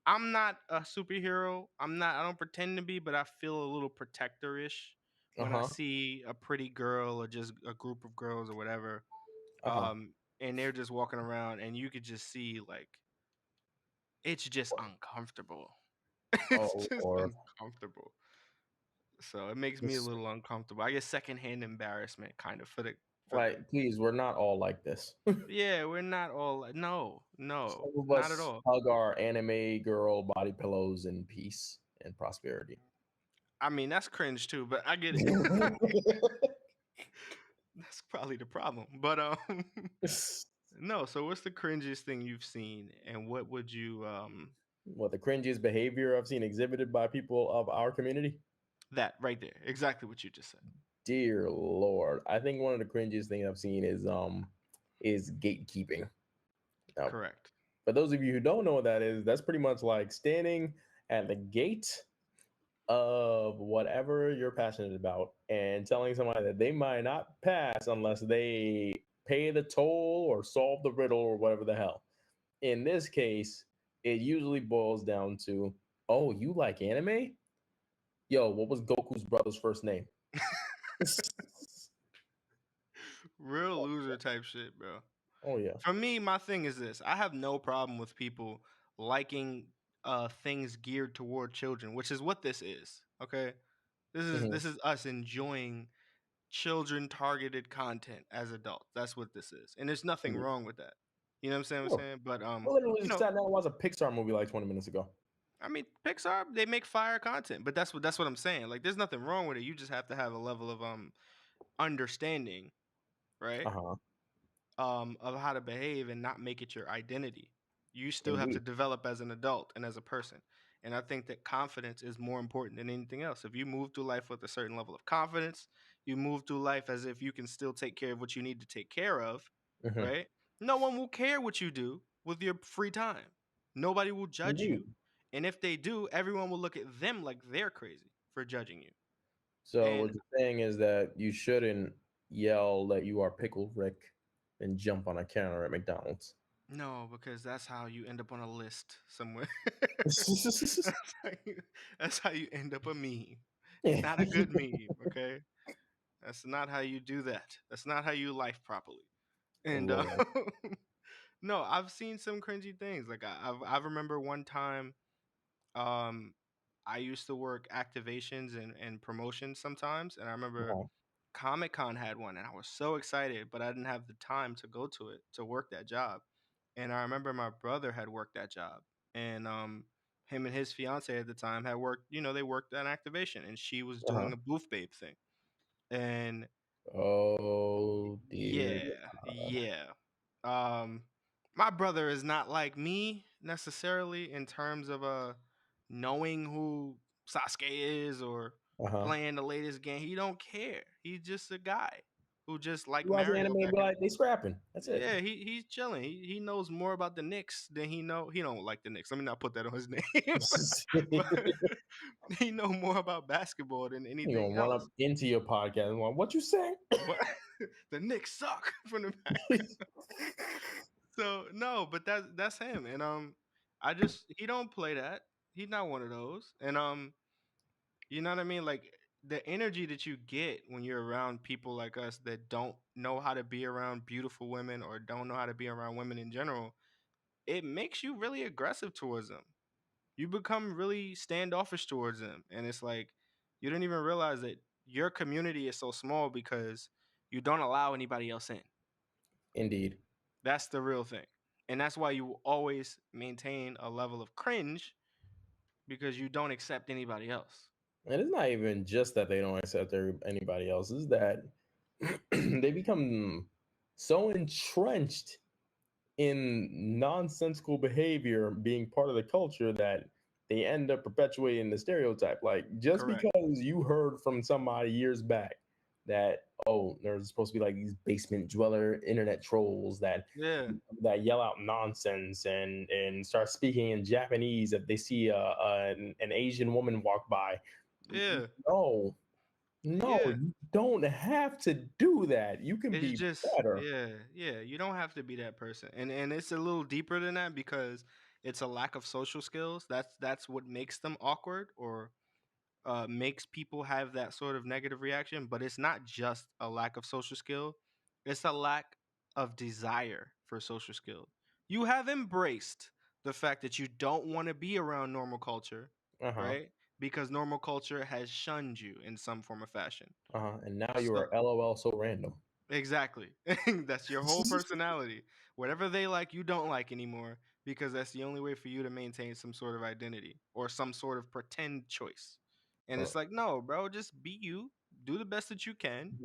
I'm not a superhero. I don't pretend to be, but I feel a little protector-ish when I see a pretty girl or just a group of girls or whatever. And they're just walking around and you could just see it's just uncomfortable. It's just uncomfortable. So it makes me a little uncomfortable. I get secondhand embarrassment kind of for the please, we're not all like this. Yeah, we're not all no, some of us not at all. Hug our anime girl body pillows in peace and prosperity. I mean, that's cringe too, but I get it. That's probably the problem. But no, so what's the cringiest thing you've seen, and what would you what the cringiest behavior I've seen exhibited by people of our community? That right there. Exactly what you just said. Dear Lord. I think one of the cringiest things I've seen is gatekeeping. Now, correct. For those of you who don't know what that is, that's pretty much like standing at the gate of whatever you're passionate about and telling somebody that they might not pass unless they pay the toll or solve the riddle or whatever the hell. In this case, it usually boils down to, oh, you like anime? Yo, what was Goku's brother's first name? Real loser type shit, bro. Oh, yeah. For me, my thing is this. I have no problem with people liking things geared toward children, which is what this is. Okay? This is us enjoying children-targeted content as adults. That's what this is. And there's nothing wrong with that. You know what I'm saying? But I literally just sat down and watched a Pixar movie like 20 minutes ago. I mean, Pixar, they make fire content, but that's what I'm saying. Like, there's nothing wrong with it. You just have to have a level of understanding, right? Of how to behave and not make it your identity. You still have to develop as an adult and as a person. And I think that confidence is more important than anything else. If you move through life with a certain level of confidence, you move through life as if you can still take care of what you need to take care of, right? No one will care what you do with your free time. Nobody will judge you. And if they do, everyone will look at them like they're crazy for judging you. So what you're saying is that you shouldn't yell that you are Pickle Rick and jump on a counter at McDonald's. No, because that's how you end up on a list somewhere. how you, that's how you end up a meme. It's not a good meme, okay? That's not how you do that. That's not how you life properly. And Lord. no, I've seen some cringy things. Like I remember one time, um, I used to work activations and promotions sometimes, and I remember Uh-huh. Comic Con had one, and I was so excited, but I didn't have the time to go to it to work that job. And I remember my brother had worked that job, and him and his fiance at the time had worked. You know, they worked an activation, and she was Uh-huh. doing a booth babe thing, and Oh dear. yeah. Um, my brother is not like me necessarily in terms of knowing who Sasuke is or Uh-huh. playing the latest game. He don't care. He's just a guy who just like You watch Mario anime, back be in. like, they scrapping. That's it. Yeah, he's chilling. He knows more about the Knicks than he don't like the Knicks. Let me not put that on his name. But he know more about basketball than You anything gonna run else. up into your podcast and like, what you say? But the Knicks suck from the back. So no, but that's him. And I just he don't play that. He's not one of those. And you know what I mean? Like the energy that you get when you're around people like us that don't know how to be around beautiful women or don't know how to be around women in general, it makes you really aggressive towards them. You become really standoffish towards them. And it's like you don't even realize that your community is so small because you don't allow anybody else in. Indeed. That's the real thing. And that's why you always maintain a level of cringe because you don't accept anybody else. And it's not even just that they don't accept anybody else, is that they become so entrenched in nonsensical behavior being part of the culture that they end up perpetuating the stereotype. Like, just Correct. because you heard from somebody years back that, oh, there's supposed to be like these basement dweller internet trolls that Yeah. yell out nonsense and start speaking in Japanese if they see an Asian woman walk by. Yeah. No, no, Yeah. you don't have to do that. You can It's be just better. yeah. You don't have to be that person. And it's a little deeper than that because it's a lack of social skills. That's what makes them awkward or makes people have that sort of negative reaction. But it's not just a lack of social skill, it's a lack of desire for social skill. You have embraced the fact that you don't want to be around normal culture, Uh-huh. right? Because normal culture has shunned you in some form or fashion. Uh-huh. And now you So are LOL so random. exactly. That's your whole personality. Whatever they like, you don't like anymore because that's the only way for you to maintain some sort of identity or some sort of pretend choice. And Uh, it's like, no, bro, just be you. Do the best that you can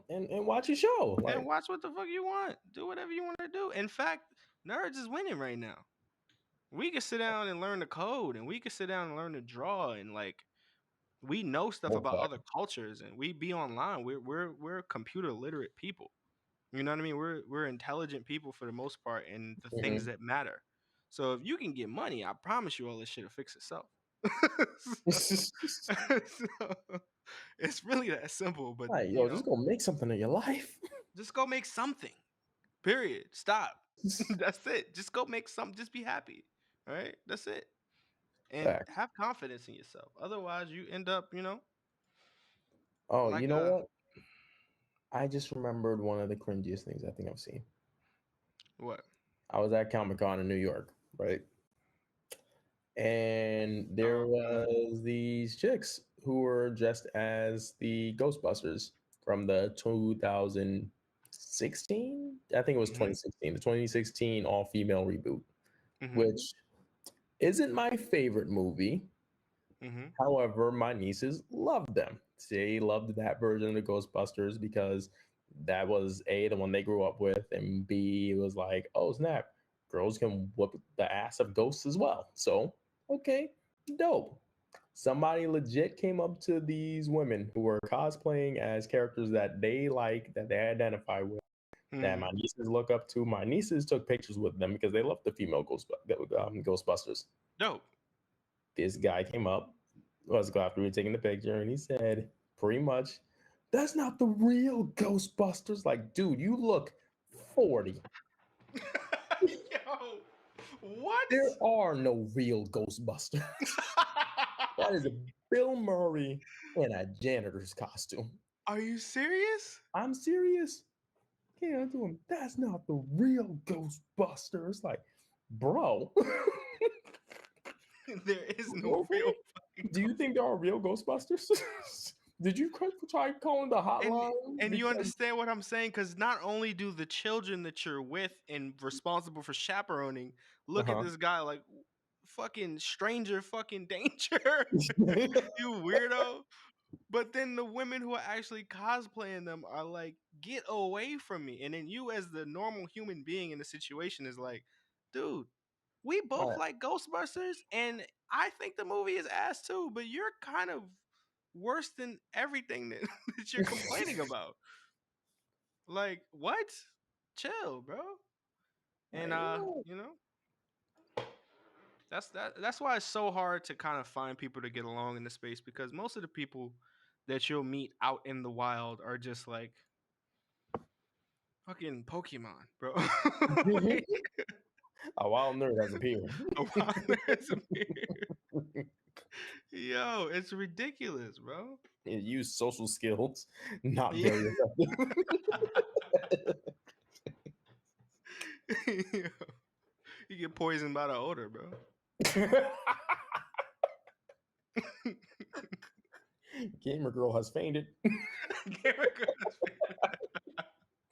and watch your show. and Like, watch what the fuck you want. Do whatever you want to do. In fact, Nerds is winning right now. We can sit down and learn the code and we can sit down and learn to draw and like we know stuff what's about that? other cultures and we be online. We're computer literate people. You know what I mean? We're intelligent people for the most part in the things Mhm. that matter. So if you can get money, I promise you all this shit will fix itself. So, it's really that simple, but Like, you yo, know, just go make something of your life. just go make something. Period. Stop. That's it. Just go make something. Just be happy. All right? That's it. And Facts. have confidence in yourself. Otherwise, you end up, Oh, you like know a what? I just remembered one of the cringiest things I think I've seen. what? I was at Comic Con in New York, right? And there Oh God. was these chicks who were dressed as the Ghostbusters from the 2016. I think it was Mm-hmm. 2016, the 2016 all-female reboot, Mm-hmm. which isn't my favorite movie. Mm-hmm. However, my nieces loved them. They loved that version of the Ghostbusters because that was A, the one they grew up with, and B, it was like, oh snap, girls can whoop the ass of ghosts as well. So, okay, dope. Somebody legit came up to these women who were cosplaying as characters that they like, that they identify with, that Mm-hmm. my nieces look up to. My nieces took pictures with them because they love the female Ghostbusters. Dope. This guy came up, was after we were taking the picture, and he said, pretty much, that's not the real Ghostbusters. Like, dude, you look 40. Yo, what? There are no real Ghostbusters. That is Bill Murray in a janitor's costume. Are you serious? I'm serious. Can't do him. That's not the real Ghostbusters. Like, bro. There is no real. Do you think there are real Ghostbusters? Did you try calling the hotline? And you understand what I'm saying? Because not only do the children that you're with and responsible for chaperoning look at this guy like fucking stranger fucking danger, you weirdo. But then the women who are actually cosplaying them are like, get away from me. And then you, as the normal human being in the situation, is like, dude, we both like Ghostbusters, and I think the movie is ass too, but you're kind of worse than everything that you're complaining about. Like, what? Chill, bro. And you know, that's why it's so hard to kind of find people to get along in the space, because most of the people that you'll meet out in the wild are just like fucking Pokemon, bro. Like, a wild nerd has appeared. a wild nerd has appeared. Yo, it's ridiculous, bro. Use social skills, not very effective. You get poisoned by the odor, bro. Gamer girl has fainted. Gamer girl has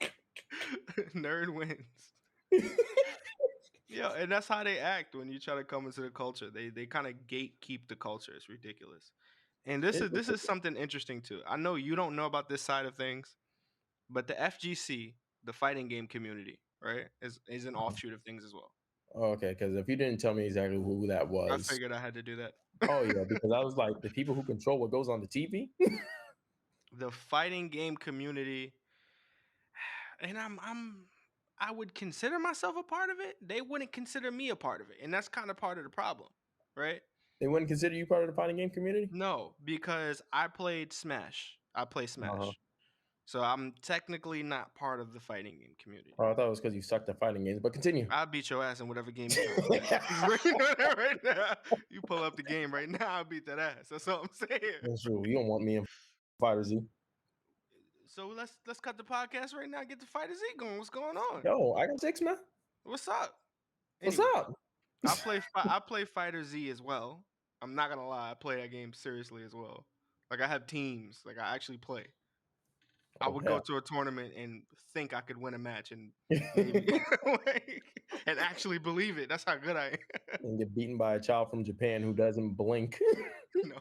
fainted. Nerd wins. Yeah, and that's how they act when you try to come into the culture. They kind of gatekeep the culture. It's ridiculous. And this is something interesting too. I know you don't know about this side of things, but the FGC, the fighting game community, right, is an offshoot of things as well. Okay, because if you didn't tell me exactly who that was, I figured I had to do that. Oh yeah, because I was like, the people who control what goes on the TV. The fighting game community, and I would consider myself a part of it. They wouldn't consider me a part of it, and that's kind of part of the problem, right? They wouldn't consider you part of the fighting game community? No, because I played Smash. I play Smash. So I'm technically not part of the fighting game community. Oh, I thought it was because you sucked at fighting games, but continue. I'll beat your ass in whatever game you play. Right now. You pull up the game right now, I'll beat that ass. That's all I'm saying. That's true. You don't want me in Fighter Z. So let's cut the podcast right now. Get the Fighter Z going. What's going on? Yo, I got 6, man. What's up? What's up? I play Fighter Z as well. I'm not gonna lie. I play that game seriously as well. Like, I have teams. Like, I actually play. I would go to a tournament and think I could win a match and maybe, and actually believe it. That's how good I am. And get beaten by a child from Japan who doesn't blink. No,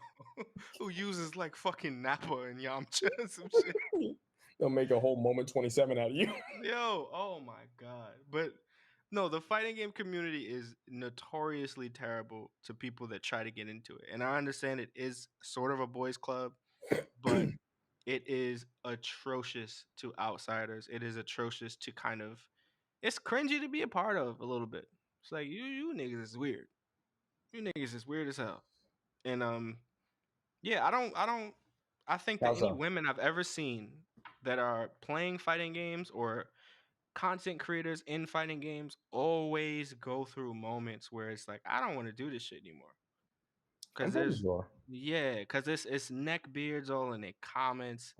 who uses like fucking Nappa and Yamcha and some shit. They'll make a whole moment 27 out of you. Yo, oh my god. But no, the fighting game community is notoriously terrible to people that try to get into it. And I understand it is sort of a boys' club, but it is atrocious to outsiders. It is atrocious to kind of, it's cringy to be a part of a little bit. It's like, you niggas is weird. You niggas is weird as hell. And yeah, I think that any women I've ever seen that are playing fighting games or content creators in fighting games always go through moments where it's like, I don't want to do this shit anymore. Because it's neck beards all in the comments.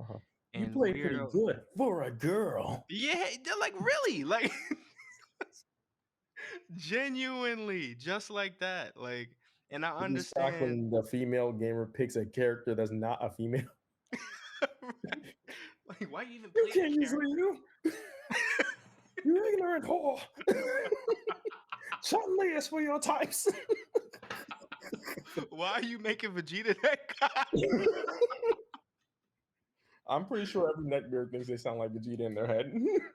And you play pretty good for a girl. Yeah, they're like, really? Like, genuinely, just like that. Like, and I understand when the female gamer picks a character that's not a female. Like, why you even play? You can't use you. You ignorant whore. Chun-Li is for your types. Why are you making Vegeta that guy? I'm pretty sure every neckbeard thinks they sound like Vegeta in their head.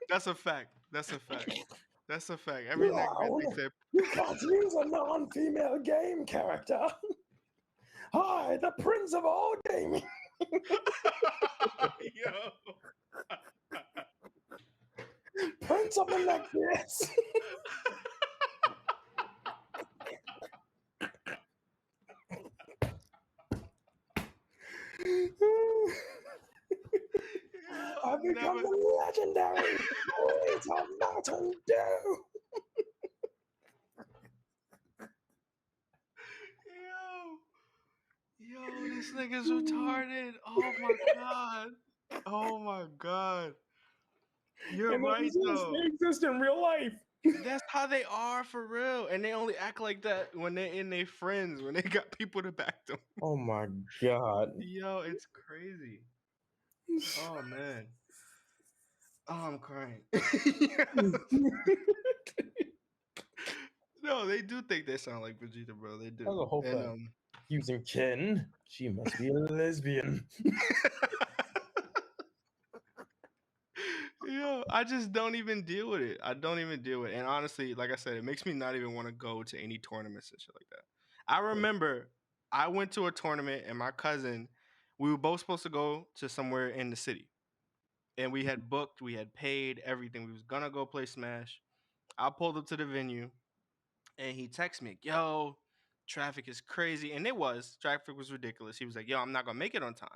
That's a fact. Every neckbeard thinks that. You can't use a non-female game character. Hi, the prince of all gaming. Yo. Prince of the neckbeards. I've become the legendary voice of Mountain Dew. Yo, this nigga's retarded. Oh my god. Oh my god. You're right though. They exist in real life. That's how they are for real. And they only act like that when they're in their friends, when they got people to back them. Oh my god. Yo, it's crazy. Oh man. Oh, I'm crying. No, they do think they sound like Vegeta, bro. They do. That's a whole thing. Using Ken, she must be a lesbian. Yo, I just don't even deal with it. I don't even deal with it. And honestly, like I said, it makes me not even want to go to any tournaments and shit like that. I remember I went to a tournament and my cousin, we were both supposed to go to somewhere in the city. And we had booked, we had paid everything. We was gonna go play Smash. I pulled up to the venue and he texted me, yo, traffic is crazy. And it was. Traffic was ridiculous. He was like, yo, I'm not gonna make it on time.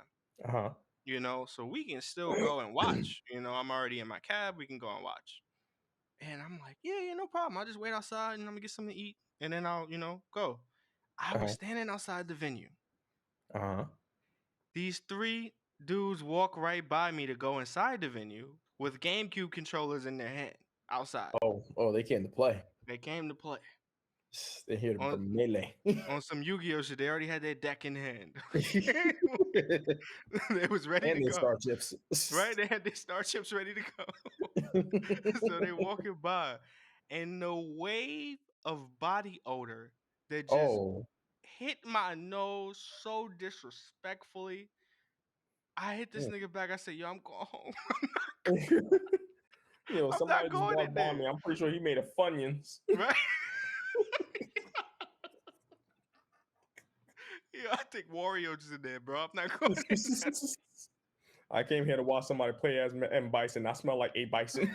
Uh-huh. You know, so we can still go and watch. You know, I'm already in my cab. We can go and watch. And I'm like, yeah, no problem. I'll just wait outside and I'm gonna get something to eat. And then I'll, go. I was standing outside the venue. These 3 dudes walk right by me to go inside the venue with GameCube controllers in their hand outside. Oh, they came to play. They came to play. They're here to melee. On some Yu-Gi-Oh shit, they already had their deck in hand. They was ready to go. Starships. Right? They had their starships ready to go. So they walking by. And the wave of body odor that just hit my nose so disrespectfully. I hit this nigga back. I said, yo, I'm going home. Somebody just walked by me. I'm pretty sure he made a Funyuns. Right? Yeah, I think Wario just in there, bro. I'm not going in there. I came here to watch somebody play as M. Bison. I smell like A. Bison.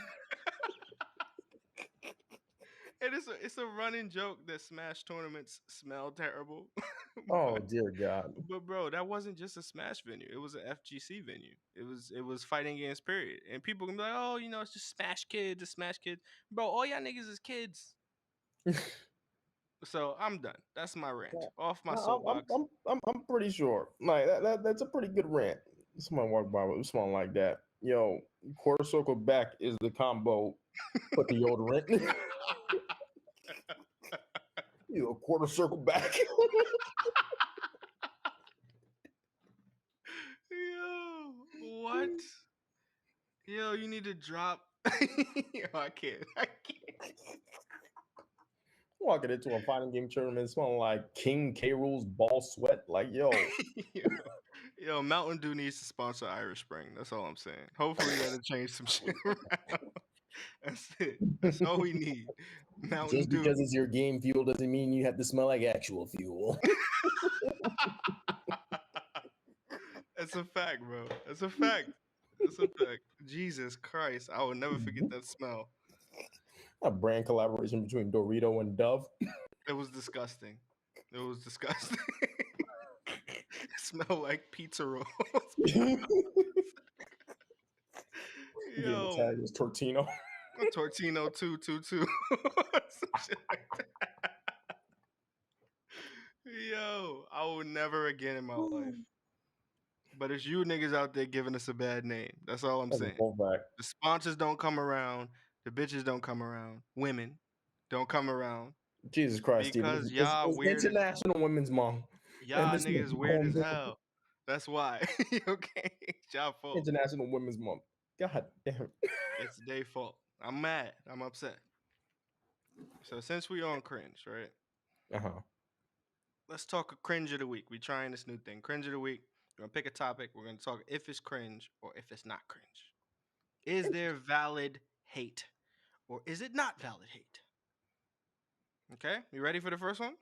And it's a running joke that Smash tournaments smell terrible. Oh dear God! But bro, that wasn't just a Smash venue. It was an FGC venue. It was fighting games, period. And people can be like, oh, it's just Smash Kids, a Smash Kids. Bro, all y'all niggas is kids. So I'm done. That's my rant. Off my soapbox. I'm pretty sure. Like that's a pretty good rant. Someone walk by with someone like that. Yo, quarter circle back is the combo. Put the deodorant. You a quarter circle back. Yo, what? Yo, you need to drop. Yo, I can't. Walking into a fighting game tournament smelling like King K. Rool's ball sweat. Like, yo. Yo, Mountain Dew needs to sponsor Irish Spring. That's all I'm saying. Hopefully that'll change some shit around. That's it. That's all we need. Mountain Just Dew. because it's your game fuel doesn't mean you have to smell like actual fuel. That's a fact, bro. That's a fact. That's a fact. Jesus Christ. I will never forget that smell. A brand collaboration between Dorito and Dove. It was disgusting. It was disgusting. It smelled like pizza rolls. Yo, tag was Tortino. Tortino 222. Some shit like that. Yo, I will never again in my life. But it's you niggas out there giving us a bad name. That's all I'm saying. The sponsors don't come around. The bitches don't come around. Women don't come around. Jesus Christ, because Steve. Y'all it's weird. International Women's Month. Y'all niggas weird as hell. That's why. Okay, it's y'all fault. International Women's Month. God damn. It's their fault. I'm mad. I'm upset. So since we on cringe, right? Let's talk a cringe of the week. We trying this new thing. Cringe of the week. We're going to pick a topic. We're going to talk if it's cringe or if it's not cringe. Is there valid hate or is it not valid hate? Okay, you ready for the first one?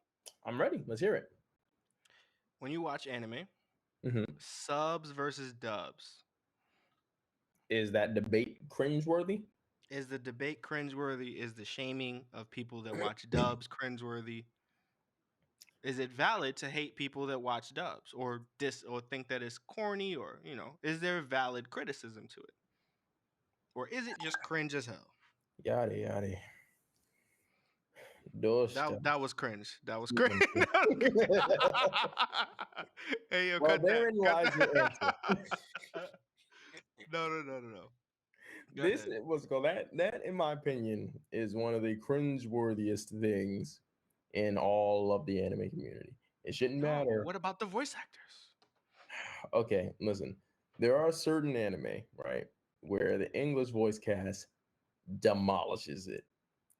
I'm ready. Let's hear it. When you watch anime, subs versus dubs. Is that debate cringeworthy? Is the debate cringeworthy? Is the shaming of people that watch dubs cringeworthy? Is it valid to hate people that watch dubs or think that it's corny or, is there valid criticism to it? Or is it just cringe as hell? Yada. That was cringe. That was cringe. Hey, yo, Well, cut therein lies your answer. No. This was that in my opinion is one of the cringe-worthiest things in all of the anime community. It shouldn't matter. What about the voice actors? Okay, listen. There are certain anime, right, where the English voice cast demolishes it.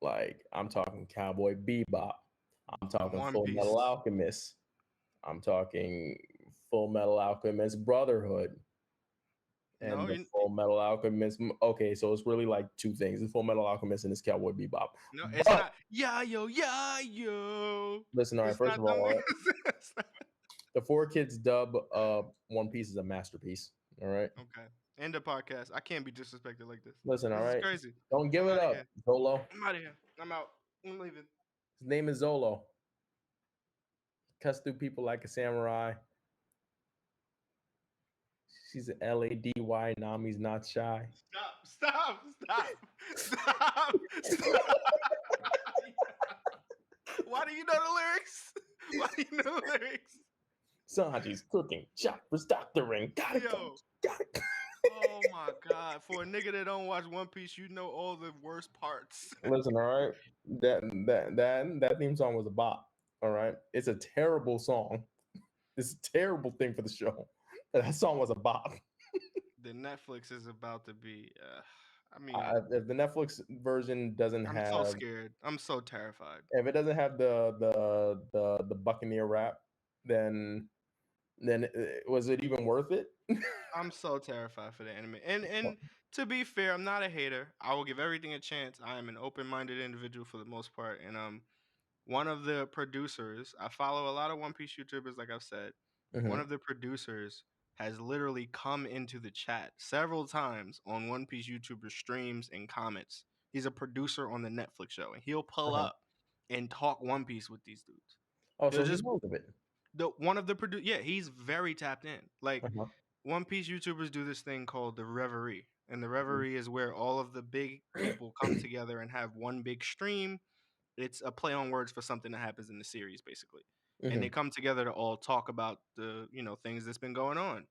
Like, I'm talking Cowboy Bebop. I'm talking Full Metal Alchemist. I'm talking Full Metal Alchemist Brotherhood. And Full Metal Alchemist. Okay, so it's really like two things: it's Full Metal Alchemist and it's Cowboy Bebop. No, it's not. Yeah, yo. Listen, all right. First of all, the 4Kids dub One Piece is a masterpiece. All right. Okay. End the podcast. I can't be disrespected like this. Listen, this all right. Is crazy. Don't give it up, Zolo. I'm out of here. I'm out. I'm leaving. His name is Zolo. Cuts through people like a samurai. She's an LADY. Nami's not shy. Stop. Why do you know the lyrics? Sanji's cooking. Chakras doctoring. Got it. Oh my God! For a nigga that don't watch One Piece, you know all the worst parts. Listen, all right. That theme song was a bop. All right. It's a terrible song. It's a terrible thing for the show. That song was a bop. The Netflix is about to be. If the Netflix version doesn't have, I'm so scared. I'm so terrified. If it doesn't have the Buccaneer rap, then was it even worth it? I'm so terrified for the anime. And to be fair, I'm not a hater. I will give everything a chance. I am an open-minded individual for the most part. And one of the producers, I follow a lot of One Piece YouTubers, like I've said. Mm-hmm. One of the producers has literally come into the chat several times on One Piece YouTuber streams and comments. He's a producer on the Netflix show, and he'll pull up and talk One Piece with these dudes. Oh, so just most of it. He's very tapped in. Like One Piece YouTubers do this thing called the Reverie, and the Reverie is where all of the big people come together and have one big stream. It's a play on words for something that happens in the series, basically. And they come together to all talk about the, things that's been going on.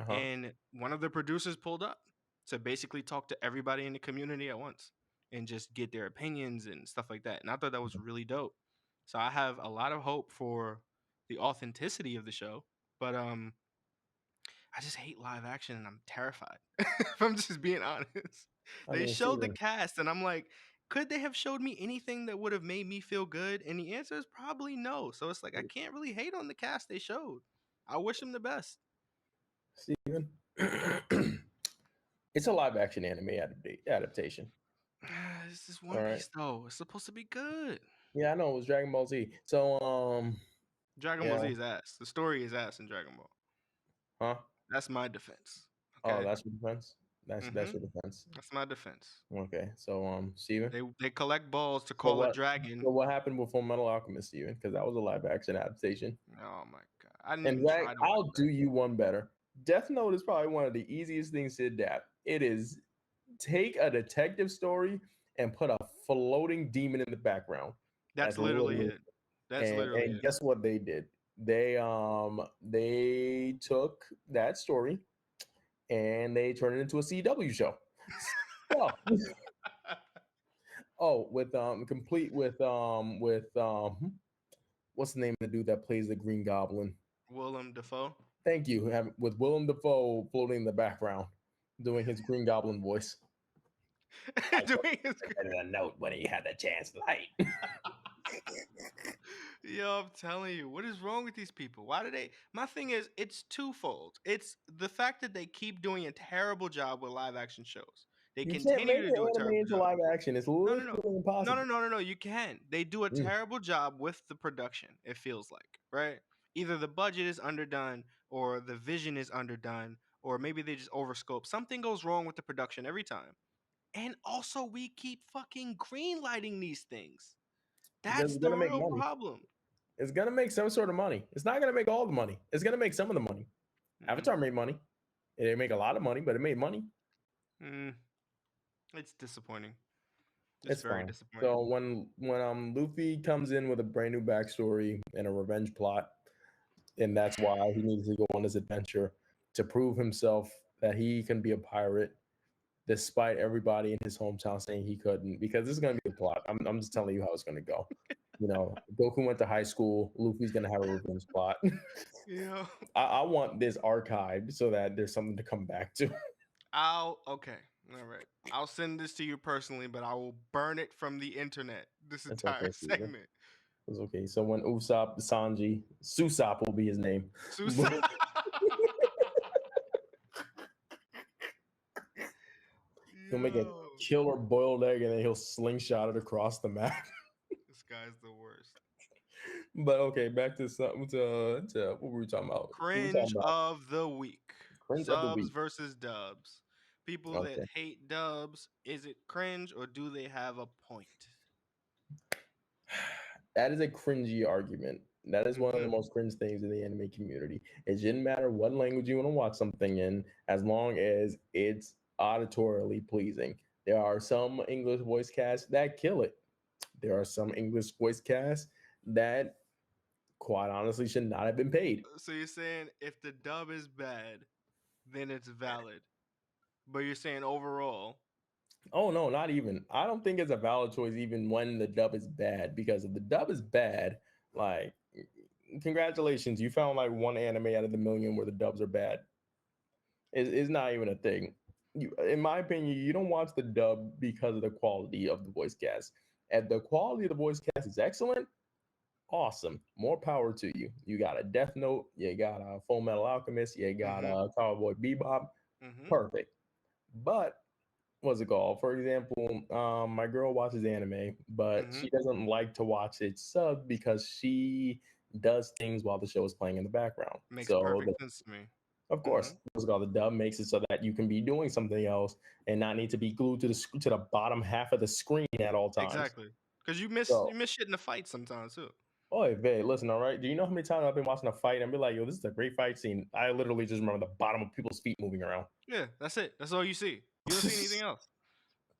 And one of the producers pulled up to basically talk to everybody in the community at once and just get their opinions and stuff like that. And I thought that was really dope. So I have a lot of hope for the authenticity of the show, but I just hate live action and I'm terrified. If I'm just being honest. They showed the cast and I'm like, could they have showed me anything that would have made me feel good? And the answer is probably no. So it's like I can't really hate on the cast they showed. I wish them the best. Steven, it's a live action anime adaptation. This is One Piece though. It's supposed to be good. Yeah, I know it was Dragon Ball Z. So Dragon Ball Z is ass. The story is ass in Dragon Ball. Huh? That's my defense. Okay? Oh, that's your defense? That's your defense. That's my defense. Okay. So Steven? They collect balls to call a dragon. So what happened with Full Metal Alchemist, Steven? Because that was a live action adaptation. Oh my God. I didn't even try to I'll do you one better. Death Note is probably one of the easiest things to adapt. It is take a detective story and put a floating demon in the background. That's literally it. And guess what they did? They took that story and they turned it into a CW show. Complete with what's the name of the dude that plays the Green Goblin? Willem Dafoe. Thank you. With Willem Dafoe floating in the background, doing his Green Goblin voice. Doing his note when he had the chance, light. Yo, I'm telling you, what is wrong with these people? Why do they? My thing is, it's twofold. It's the fact that they keep doing a terrible job with live action shows. They continue to do a terrible job. Live action. It's literally impossible. No. You can. They do a terrible job with the production. It feels like, right? Either the budget is underdone, or the vision is underdone, or maybe they just overscope. Something goes wrong with the production every time. And also, we keep fucking greenlighting these things. That's the real problem. It's going to make some sort of money. It's not going to make all the money. It's going to make some of the money. Avatar made money. It didn't make a lot of money, but it made money. It's disappointing. It's very fine. disappointing. So when Luffy comes in with a brand new backstory and a revenge plot, and that's why he needs to go on this adventure to prove himself that he can be a pirate, despite everybody in his hometown saying he couldn't, because this is going to be the plot. I'm just telling you how it's going to go. Goku went to high school. Luffy's going to have a revenge plot. Yeah. I want this archived so that there's something to come back to. Okay. All right. I'll send this to you personally, but I will burn it from the internet. This It's entire okay, Peter. segment. It's okay. So when Usopp Sanji, Susop will be his name. He'll make a killer boiled egg and then he'll slingshot it across the map. This guy's the worst. But okay, back to something to what were we talking about? Cringe of the week. Cringe Subs of the week versus dubs. People that hate dubs, is it cringe or do they have a point? That is a cringy argument. That is one of the most cringe things in the anime community. It shouldn't matter what language you want to watch something in, as long as it's auditorily pleasing. There are some English voice casts that kill it. There are some English voice casts that, quite honestly, should not have been paid. So you're saying if the dub is bad, then it's valid. But you're saying overall. Oh, no, not even. I don't think it's a valid choice even when the dub is bad. Because if the dub is bad, like, congratulations. You found like one anime out of the million where the dubs are bad. It's not even a thing. In my opinion, you don't watch the dub because of the quality of the voice cast. If the quality of the voice cast is excellent, awesome. More power to you. You got a Death Note, you got a Full Metal Alchemist, you got a Cowboy Bebop. Perfect. But what's it called? For example, my girl watches anime, but she doesn't like to watch it sub because she does things while the show is playing in the background. Makes perfect sense to me. Of course, what's it called? The dub makes it so that you can be doing something else and not need to be glued to the bottom half of the screen at all times. Exactly, because you miss shit in the fight sometimes too. Oh, Vay, listen, all right. Do you know how many times I've been watching a fight and be like, yo, this is a great fight scene? I literally just remember the bottom of people's feet moving around. Yeah, that's it. That's all you see. You don't see anything else.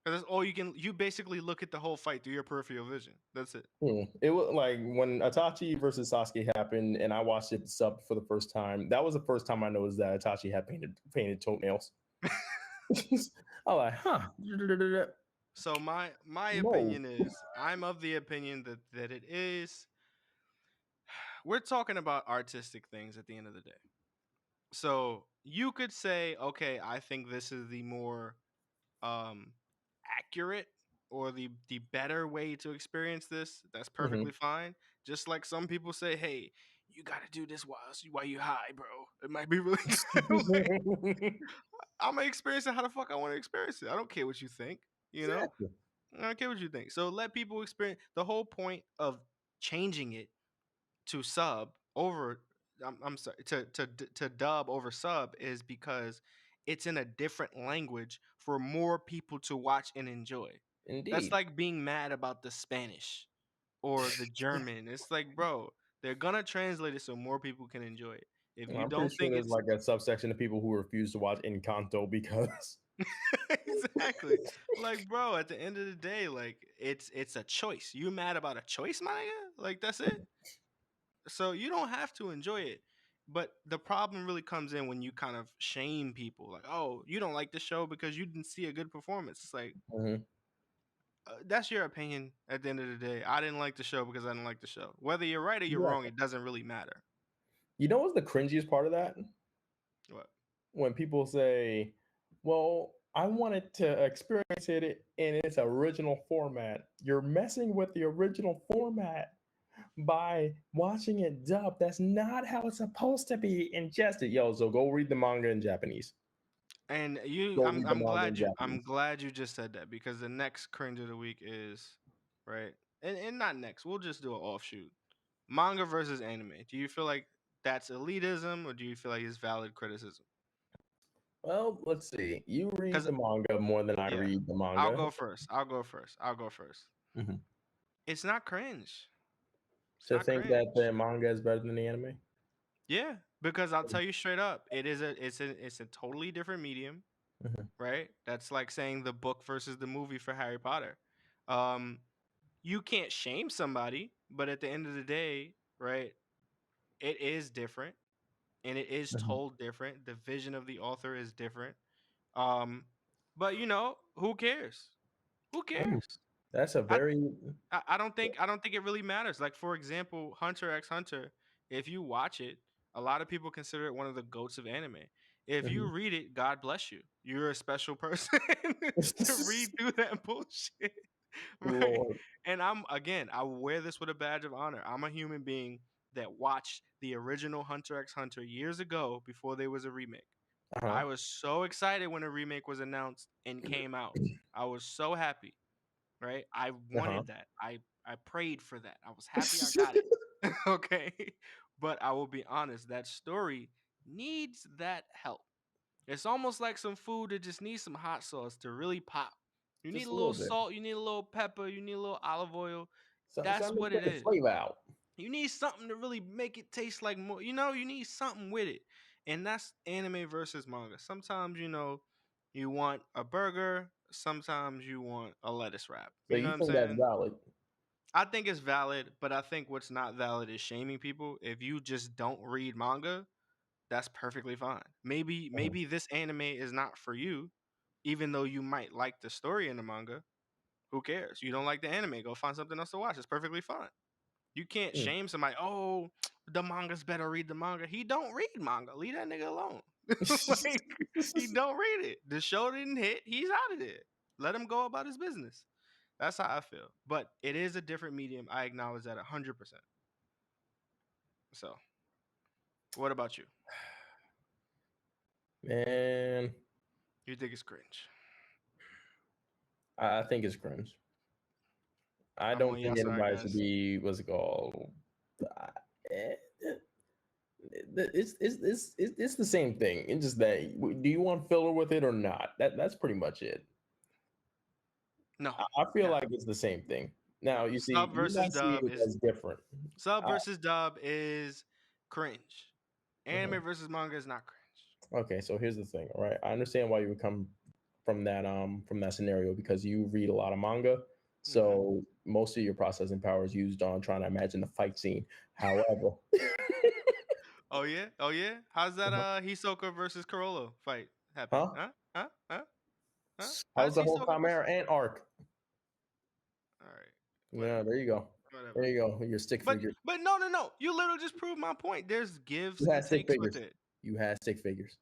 Because that's all you can. You basically look at the whole fight through your peripheral vision. That's it. It was like when Itachi versus Sasuke happened, and I watched it sub for the first time. That was the first time I noticed that Itachi had painted toenails. I'm like, huh. So my opinion is, I'm of the opinion that it is. We're talking about artistic things at the end of the day. So you could say, okay, I think this is the more accurate or the better way to experience this. That's perfectly fine. Just like some people say, hey, you gotta do this while you high, bro. It might be really good. I'm gonna experience it how the fuck I want to experience it. I don't care what you think. You know, I don't care what you think. So let people experience. The whole point of changing it to sub over, I'm sorry, to dub over sub is because it's in a different language for more people to watch and enjoy. Indeed. That's like being mad about the Spanish or the German. It's like, bro, they're gonna translate it so more people can enjoy it. If you don't think there's like a subsection of people who refuse to watch Encanto because exactly, like, bro, at the end of the day, like, it's a choice. You mad about a choice, my nigga? Like, that's it. So you don't have to enjoy it. But the problem really comes in when you kind of shame people. Like, oh, you don't like the show because you didn't see a good performance. It's like, that's your opinion at the end of the day. I didn't like the show because I didn't like the show. Whether you're right or you're wrong, it doesn't really matter. You know what's the cringiest part of that? What? When people say, well, I wanted to experience it in its original format. You're messing with the original format by watching it dubbed. That's not how it's supposed to be ingested. Yo, so go read the manga in Japanese. And I'm glad you just said that, because the next cringe of the week is right. And not next. We'll just do an offshoot. Manga versus anime. Do you feel like that's elitism, or do you feel like it's valid criticism? Well, let's see. You read the manga more than I read the manga. I'll go first. Mm-hmm. It's not cringe. To think that the manga is better than the anime? Yeah, because I'll tell you straight up, it's a totally different medium, right? That's like saying the book versus the movie for Harry Potter. You can't shame somebody, but at the end of the day, right? It is different, and it is told different. The vision of the author is different. But who cares? Who cares? That's a very. I don't think it really matters. Like, for example, Hunter x Hunter. If you watch it, a lot of people consider it one of the goats of anime. If you read it, God bless you. You're a special person to read through that bullshit. Right. Lord. And I wear this with a badge of honor. I'm a human being that watched the original Hunter x Hunter years ago before there was a remake. I was so excited when a remake was announced and came out. I was so happy. Right? I wanted that. I prayed for that. I was happy I got it. Okay. But I will be honest, that story needs that help. It's almost like some food that just needs some hot sauce to really pop. You need Just a a little little bit. salt, you need a little pepper, you need a little olive oil. That's Something what to it get the is. flavor out. You need something to really make it taste like more. You need something with it. And that's anime versus manga. Sometimes, you want a burger. Sometimes you want a lettuce wrap. So You know you what I'm think that's saying? valid? I think it's valid, but I think what's not valid is shaming people. If you just don't read manga, that's perfectly fine. Maybe this anime is not for you, even though you might like the story in the manga. Who cares? You don't like the anime, go find something else to watch. It's perfectly fine. You can't shame somebody. Oh, the manga's better. Read the manga. He don't read manga. Leave that nigga alone. Like, he don't read it. The show didn't hit. He's out of there. Let him go about his business. That's how I feel. But it is a different medium. I acknowledge that 100%. So, what about you? Man, You think it's cringe? I think it's cringe. I I'm don't on think your side, anybody should guys. be what's it called. It's the same thing. It's just that do you want filler with it or not? That's pretty much it. No, I feel like it's the same thing. Now you see, sub you versus might see dub it is as different. sub versus dub is cringe. Anime versus manga is not cringe. Okay, so here's the thing. All right, I understand why you would come from that scenario because you read a lot of manga. So most of your processing power is used on trying to imagine the fight scene. However, Oh yeah. How's that Hisoka versus Corolla fight happen? huh? Huh? How's How's the whole Hisoka versus? Chimera and arc? All right. Yeah, Whatever. there you go. There you go. Your stick But figure. no. You literally just proved my point. There's gives You and had stick takes with figures. it. You had stick figures.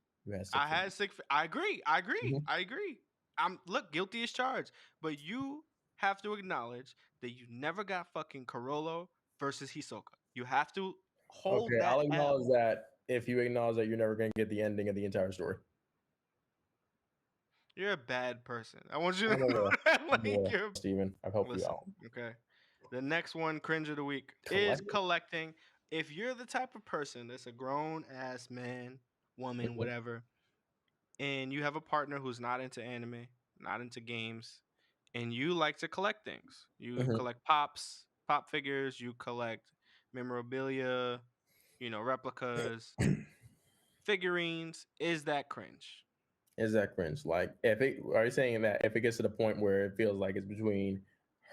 I had sick. I agree. Mhm. I agree. I'm guilty as charged. But you have to acknowledge that you never got fucking Corolla versus Hisoka. You have to hold Okay, that I'll L. acknowledge that if you acknowledge that you're never going to get the ending of the entire story. You're a bad person. I want you to I'm know aware. that. I'm Like, aware, Steven. I've helped you listen, out. okay. The next one, cringe of the week, is Collect. collecting. If you're the type of person that's a grown ass man, woman, whatever, and you have a partner who's not into anime, not into games, and you like to collect things. You collect pop figures, you collect memorabilia, replicas, figurines. Is that cringe? Is that cringe? Like, are you saying that if it gets to the point where it feels like it's between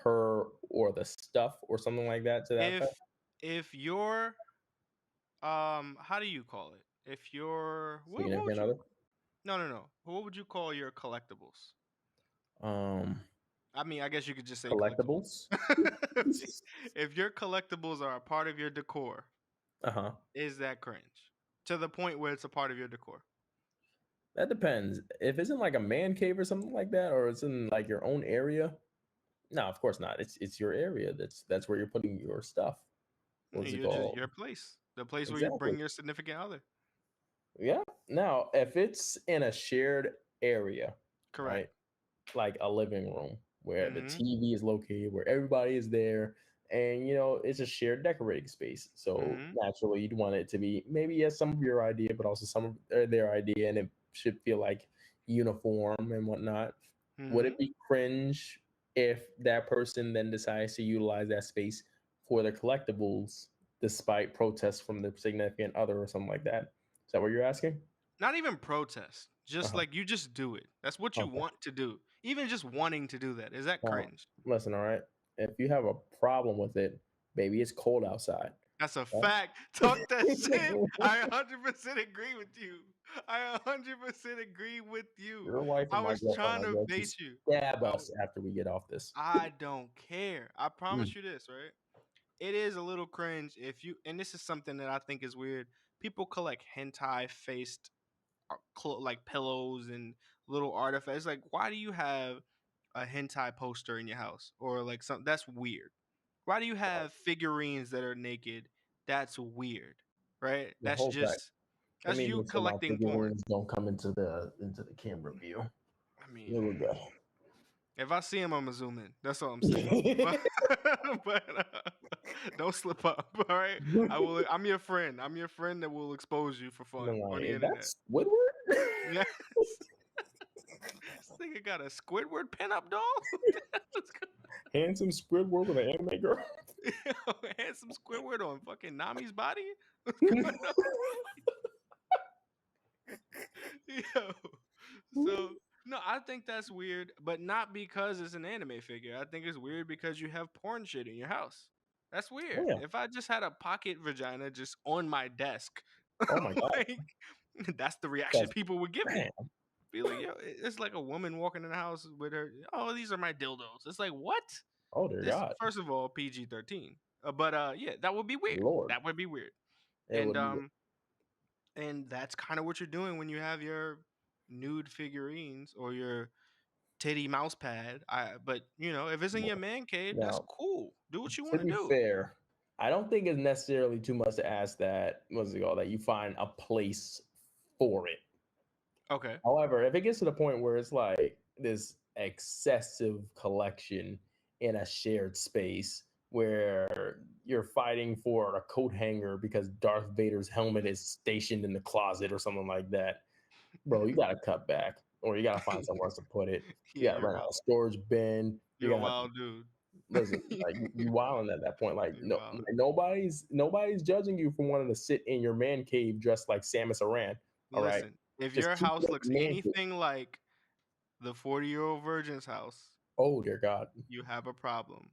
her or the stuff or something like that to that effect? If you're how do you call it? If you're what would Significant you other? no. What would you call your collectibles? Um, I mean, I guess you could just say collectibles. collectibles? If your collectibles are a part of your decor, Uh-huh. is that cringe? To the point where it's a part of your decor. That depends. If it's in like a man cave or something like that, or it's in like your own area, no, of course not. It's your area. That's where you're putting your stuff. What's it You're just called? your place. The place where you Exactly. bring your significant other. Yeah. Now, if it's in a shared area, Correct. right? Like a living room where the Mm-hmm. TV is located, where everybody is there, and it's a shared decorating space. So naturally, you'd want it to be maybe some of your idea, but also some of their idea, and it should feel like uniform and whatnot. Would it be cringe if that person then decides to utilize that space for their collectibles, despite protests from the significant other or something like that? Is that what you're asking? Not even protest. Just like you just do it. That's what you Okay. want to do. Even just wanting to do that, is that cringe? Listen, all right. If you have a problem with it, baby, it's cold outside. That's a fact. Talk that shit. I 100% agree with you. I 100% agree with you. Your wife I and my was trying to bait you. Stab us after we get off this. I don't care. I promise you this, right? It is a little cringe if you, and this is something that I think is weird. People collect hentai faced like pillows and little artifacts. Like, why do you have a hentai poster in your house or like something? That's weird. Why do you have figurines that are naked? That's weird, right? That's just you collecting porn. Don't come into the camera view. I mean, there we go. If I see him, I'm gonna zoom in. That's all I'm saying. but don't slip up. All right, I'm your friend. I'm your friend that will expose you for fun on the internet. Squidward? Yes. This nigga got a Squidward pinup doll. Handsome Squidward with an anime girl. Handsome Squidward on fucking Nami's body. Yo. So no, I think that's weird, but not because it's an anime figure. I think it's weird because you have porn shit in your house. That's weird. Yeah. If I just had a pocket vagina just on my desk, oh my god, like, that's the reaction people would give me. Be like, yo, it's like a woman walking in the house with her. Oh, these are my dildos. It's like, what? Oh dear God. First of all, PG-13. But yeah, that would be weird. Lord. That would be weird. And that's kind of what you're doing when you have your nude figurines or your titty mouse pad. But you know, if it's in your man cave, that's cool. Do what you want to do. To be fair, I don't think it's necessarily too much to ask that that you find a place for it. Okay. However, if it gets to the point where it's like this excessive collection in a shared space where you're fighting for a coat hanger because Darth Vader's helmet is stationed in the closet or something like that, bro, you gotta cut back or you gotta find somewhere else to put it. You gotta rent out a storage bin. You're a wild dude. Listen, like you wilding at that point. Like nobody's judging you for wanting to sit in your man cave dressed like Samus Aran. All right. If your house looks anything like the 40-year-old virgin's house, oh dear God, you have a problem.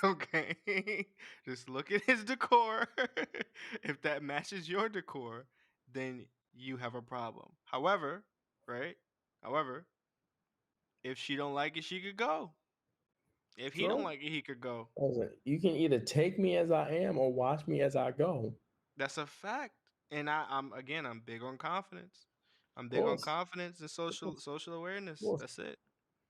Okay, just look at his decor. If that matches your decor, then you have a problem. However, if she don't like it, she could go. If he don't like it, he could go. You can either take me as I am or watch me as I go. That's a fact. And I'm big on confidence. I'm big on confidence and social awareness. That's it.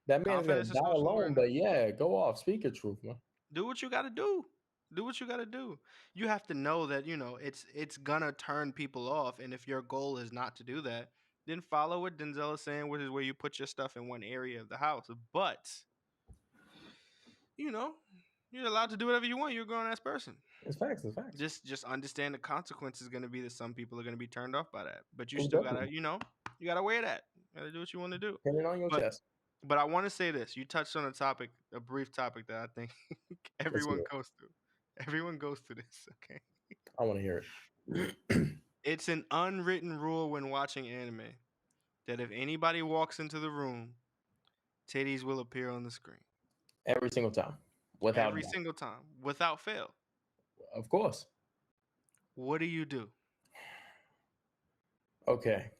That man's gonna die alone, but yeah, go off. Speak your truth, man. Do what you gotta do. Do what you gotta do. You have to know that, you know, it's gonna turn people off. And if your goal is not to do that, then follow what Denzel is saying, which is where you put your stuff in one area of the house. But, you know, you're allowed to do whatever you want. You're a grown-ass person. It's facts. It's facts. Just understand the consequence is going to be that some people are going to be turned off by that. But you still got to, you know, you got to weigh that. You got to do what you want to do. Put it on your chest. But I want to say this. You touched on a brief topic that I think everyone goes through. Everyone goes through this, okay? I want to hear it. It's an unwritten rule when watching anime that if anybody walks into the room, titties will appear on the screen. Every single time. Single time. Without fail. Of course. What do you do? Okay.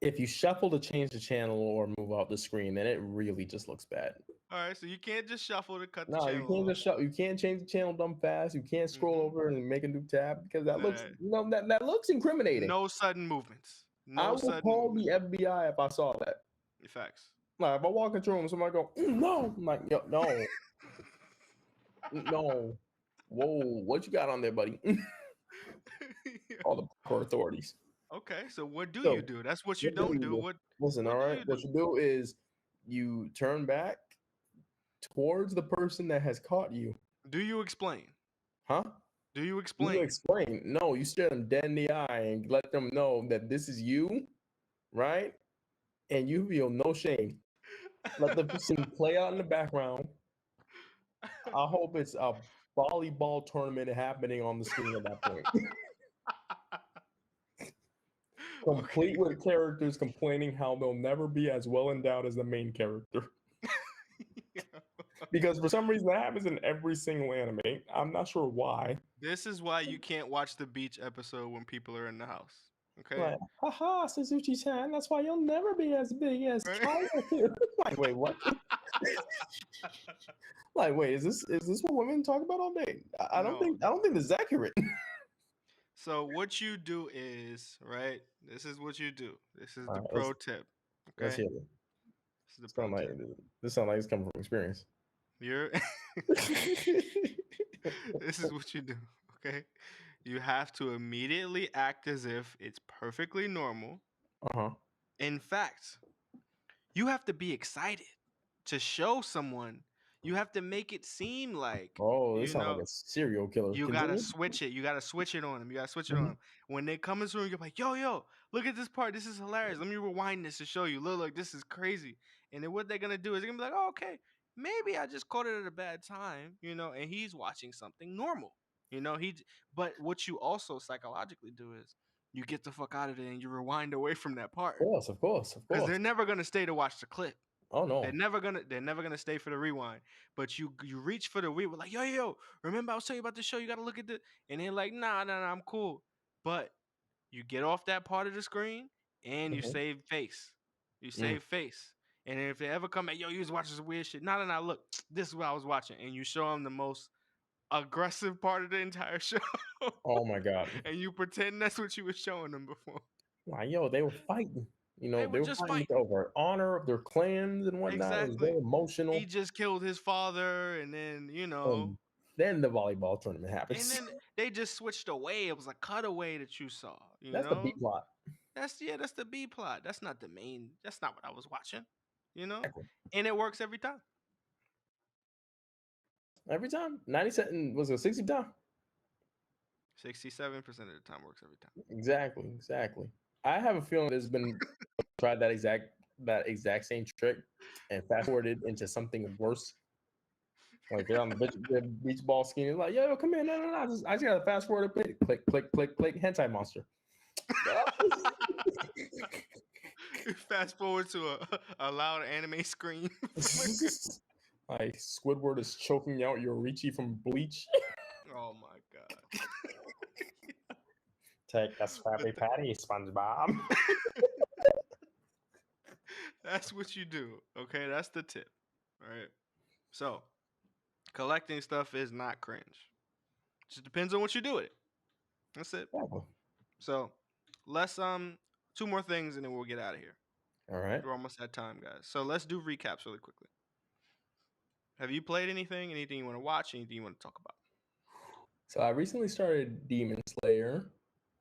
If you shuffle to change the channel or move out the screen, then it really just looks bad. All right, so you can't just shuffle to cut the channel. No, you can't just shuffle. You can't change the channel dumb fast. You can't scroll over and make a new tab because that looks, that looks incriminating. No sudden movements. I would call the FBI if I saw that. Facts. Like if I walk into a room, somebody go, no, I'm like, yo, no, no. Whoa, what you got on there, buddy? All the poor authorities. Okay, so what do you do? That's what you don't do. Listen, all right. What you do is you turn back towards the person that has caught you. Do you explain? Huh? Do you explain? You explain. No, you stare them dead in the eye and let them know that this is you, right? And you feel no shame. Let the person play out in the background. I hope it's a volleyball tournament happening on the screen at that point. Complete with characters complaining how they'll never be as well endowed as the main character. Because for some reason that happens in every single anime. I'm not sure why. This is why you can't watch the beach episode when people are in the house. Okay. Like, haha, Suzuki-chan, that's why you'll never be as big as China. Like, wait, what? Like, wait, is this what women talk about all day? I don't think this is accurate. So what you do is, right? This is what you do. This is the pro tip. Okay. Let's hear it. This is the pro tip. This sounds like it's coming from experience. This is what you do. Okay. You have to immediately act as if it's perfectly normal. In fact, you have to be excited to show someone. You have to make it seem like, this sounds like a serial killer. You gotta switch it. You gotta switch it on them. You gotta switch it on them. When they come into the room, you're like, yo, look at this part. This is hilarious. Let me rewind this to show you. Look, this is crazy. And then what they're gonna do is they're gonna be like, oh, okay, maybe I just caught it at a bad time, and he's watching something normal. But what you also psychologically do is you get the fuck out of there and you rewind away from that part. Of course. Because they're never gonna stay to watch the clip. Oh no. They're never gonna stay for the rewind. But you reach for the rewind, like, yo, remember I was telling you about this show, you gotta look at the, and they're like, nah, I'm cool. But you get off that part of the screen and you save face. You save face. And if they ever come back, yo, you was watching some weird shit. Nah, look, this is what I was watching. And you show them the most aggressive part of the entire show. Oh my God. And you pretend that's what you were showing them before. Like, yo, they were fighting. They were just fighting over honor of their clans and whatnot. Exactly. It was very emotional. He just killed his father, and then then the volleyball tournament happens. And then they just switched away. It was a cutaway that you saw. That's the B plot. That's the B plot. That's not the main. That's not what I was watching. Exactly. And it works every time. Every time? 97 was it 60 time? 67% of the time works every time. Exactly. I have a feeling there's been tried that exact same trick and fast forwarded into something worse. Like they're on the beach ball scheme. Like, yo, come here. No. I just gotta fast forward a bit. Click. Hentai monster. Fast forward to a loud anime scream. Like Squidward is choking out your Richie from Bleach. Oh my God. Take a Scrappy Patty, SpongeBob. That's what you do. Okay, that's the tip. All right. So, collecting stuff is not cringe. It just depends on what you do with it. That's it. Yeah. So, let's 2 more things and then we'll get out of here. All right. We're almost at time, guys. So let's do recaps really quickly. Have you played anything? Anything you want to watch? Anything you want to talk about? So I recently started Demon Slayer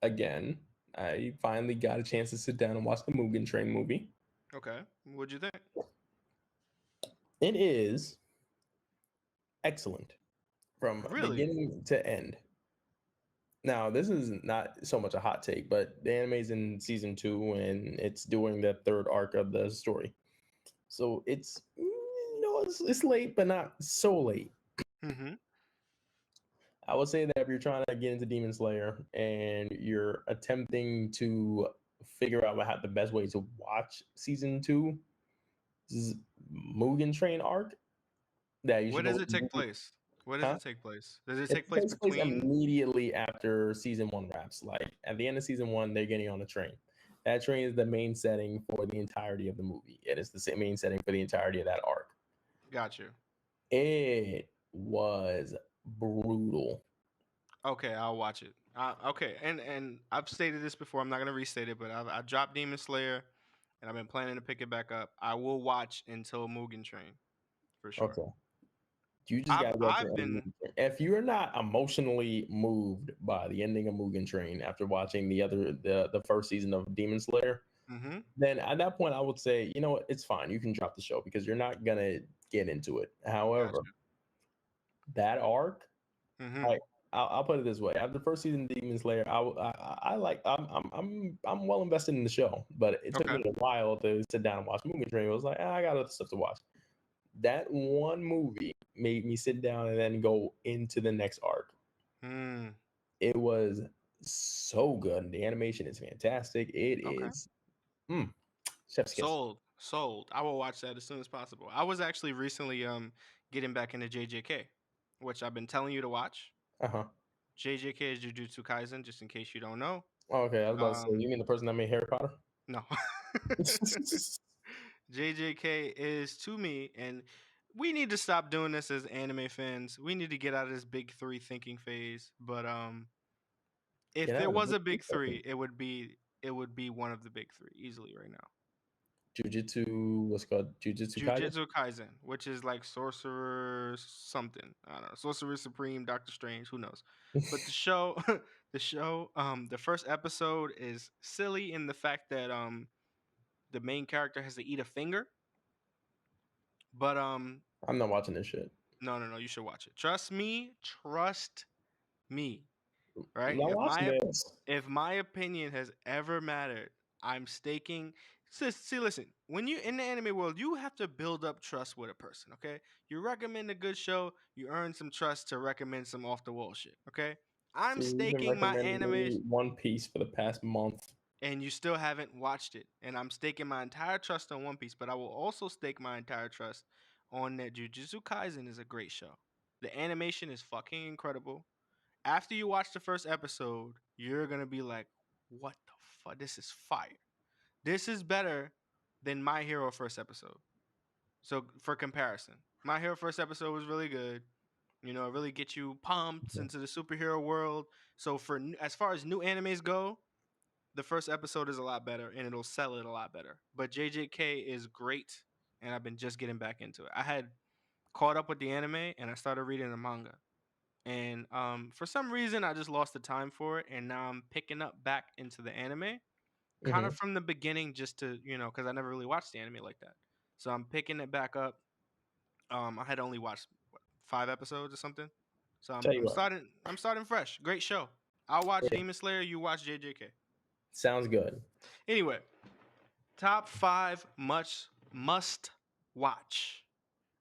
again. I finally got a chance to sit down and watch the Mugen Train movie. Okay. What'd you think? It is excellent from beginning to end. Now, this is not so much a hot take, but the anime's in season 2 and it's doing the 3rd arc of the story. So it's it's late, but not so late. Mm-hmm. I would say that if you're trying to get into Demon Slayer and you're attempting to figure out the best way to watch season 2, this is Mugen Train arc. Where does it take place? Where does it take place? Does it take place between? Immediately after season 1 wraps. Like at the end of season 1, they're getting on a train. That train is the main setting for the entirety of the movie. It is the main setting for the entirety of that arc. Got you. It was brutal. Okay, I'll watch it. Okay, and I've stated this before. I'm not gonna restate it, but I dropped Demon Slayer, and I've been planning to pick it back up. I will watch until Mugen Train, for sure. Okay. You just gotta if you're not emotionally moved by the ending of Mugen Train after watching the first season of Demon Slayer, then at that point I would say, it's fine. You can drop the show because you're not gonna get into it. However, that arc, I'll put it this way: after the first season of Demon Slayer, I'm well invested in the show, but it took me a while to sit down and watch Mugen Train. I was like, I got other stuff to watch. That one movie made me sit down and then go into the next arc. It was so good. The animation is fantastic. It is chef's kiss. Sold. I will watch that as soon as possible. I was actually recently getting back into JJK, which I've been telling you to watch. JJK is Jujutsu Kaisen, just in case you don't know. Oh, okay, I was about to say, you mean the person that made Harry Potter? No. JJK is to me, and we need to stop doing this as anime fans. We need to get out of this big three thinking phase. But if there was a big three, it would be one of the big three easily right now. What's called Jujutsu Kaisen, which is like Sorcerer something. I don't know. Sorcerer Supreme, Doctor Strange, who knows? But the show, the first episode is silly in the fact that the main character has to eat a finger. But I'm not watching this shit. No, you should watch it. Trust me. Right? If my opinion has ever mattered, I'm staking. See, listen. When you in the anime world, you have to build up trust with a person. Okay, you recommend a good show, you earn some trust to recommend some off the wall shit. Okay, I'm staking my anime One Piece for the past month, and you still haven't watched it. And I'm staking my entire trust on One Piece, but I will also stake my entire trust on that Jujutsu Kaisen is a great show. The animation is fucking incredible. After you watch the first episode, you're going to be like, what the fuck? This is fire. This is better than My Hero first episode. So for comparison, My Hero first episode was really good. You know, it really gets you pumped into the superhero world. So as far as new animes go, the first episode is a lot better and it'll sell it a lot better. But JJK is great and I've been just getting back into it. I had caught up with the anime and I started reading the manga. And for some reason, I just lost the time for it. And now I'm picking up back into the anime kind of from the beginning just to, because I never really watched the anime like that. So I'm picking it back up. I had only watched 5 episodes or something. So I'm starting fresh. Great show. I'll watch Demon Slayer. You watch JJK. Sounds good. Anyway, top 5 must watch.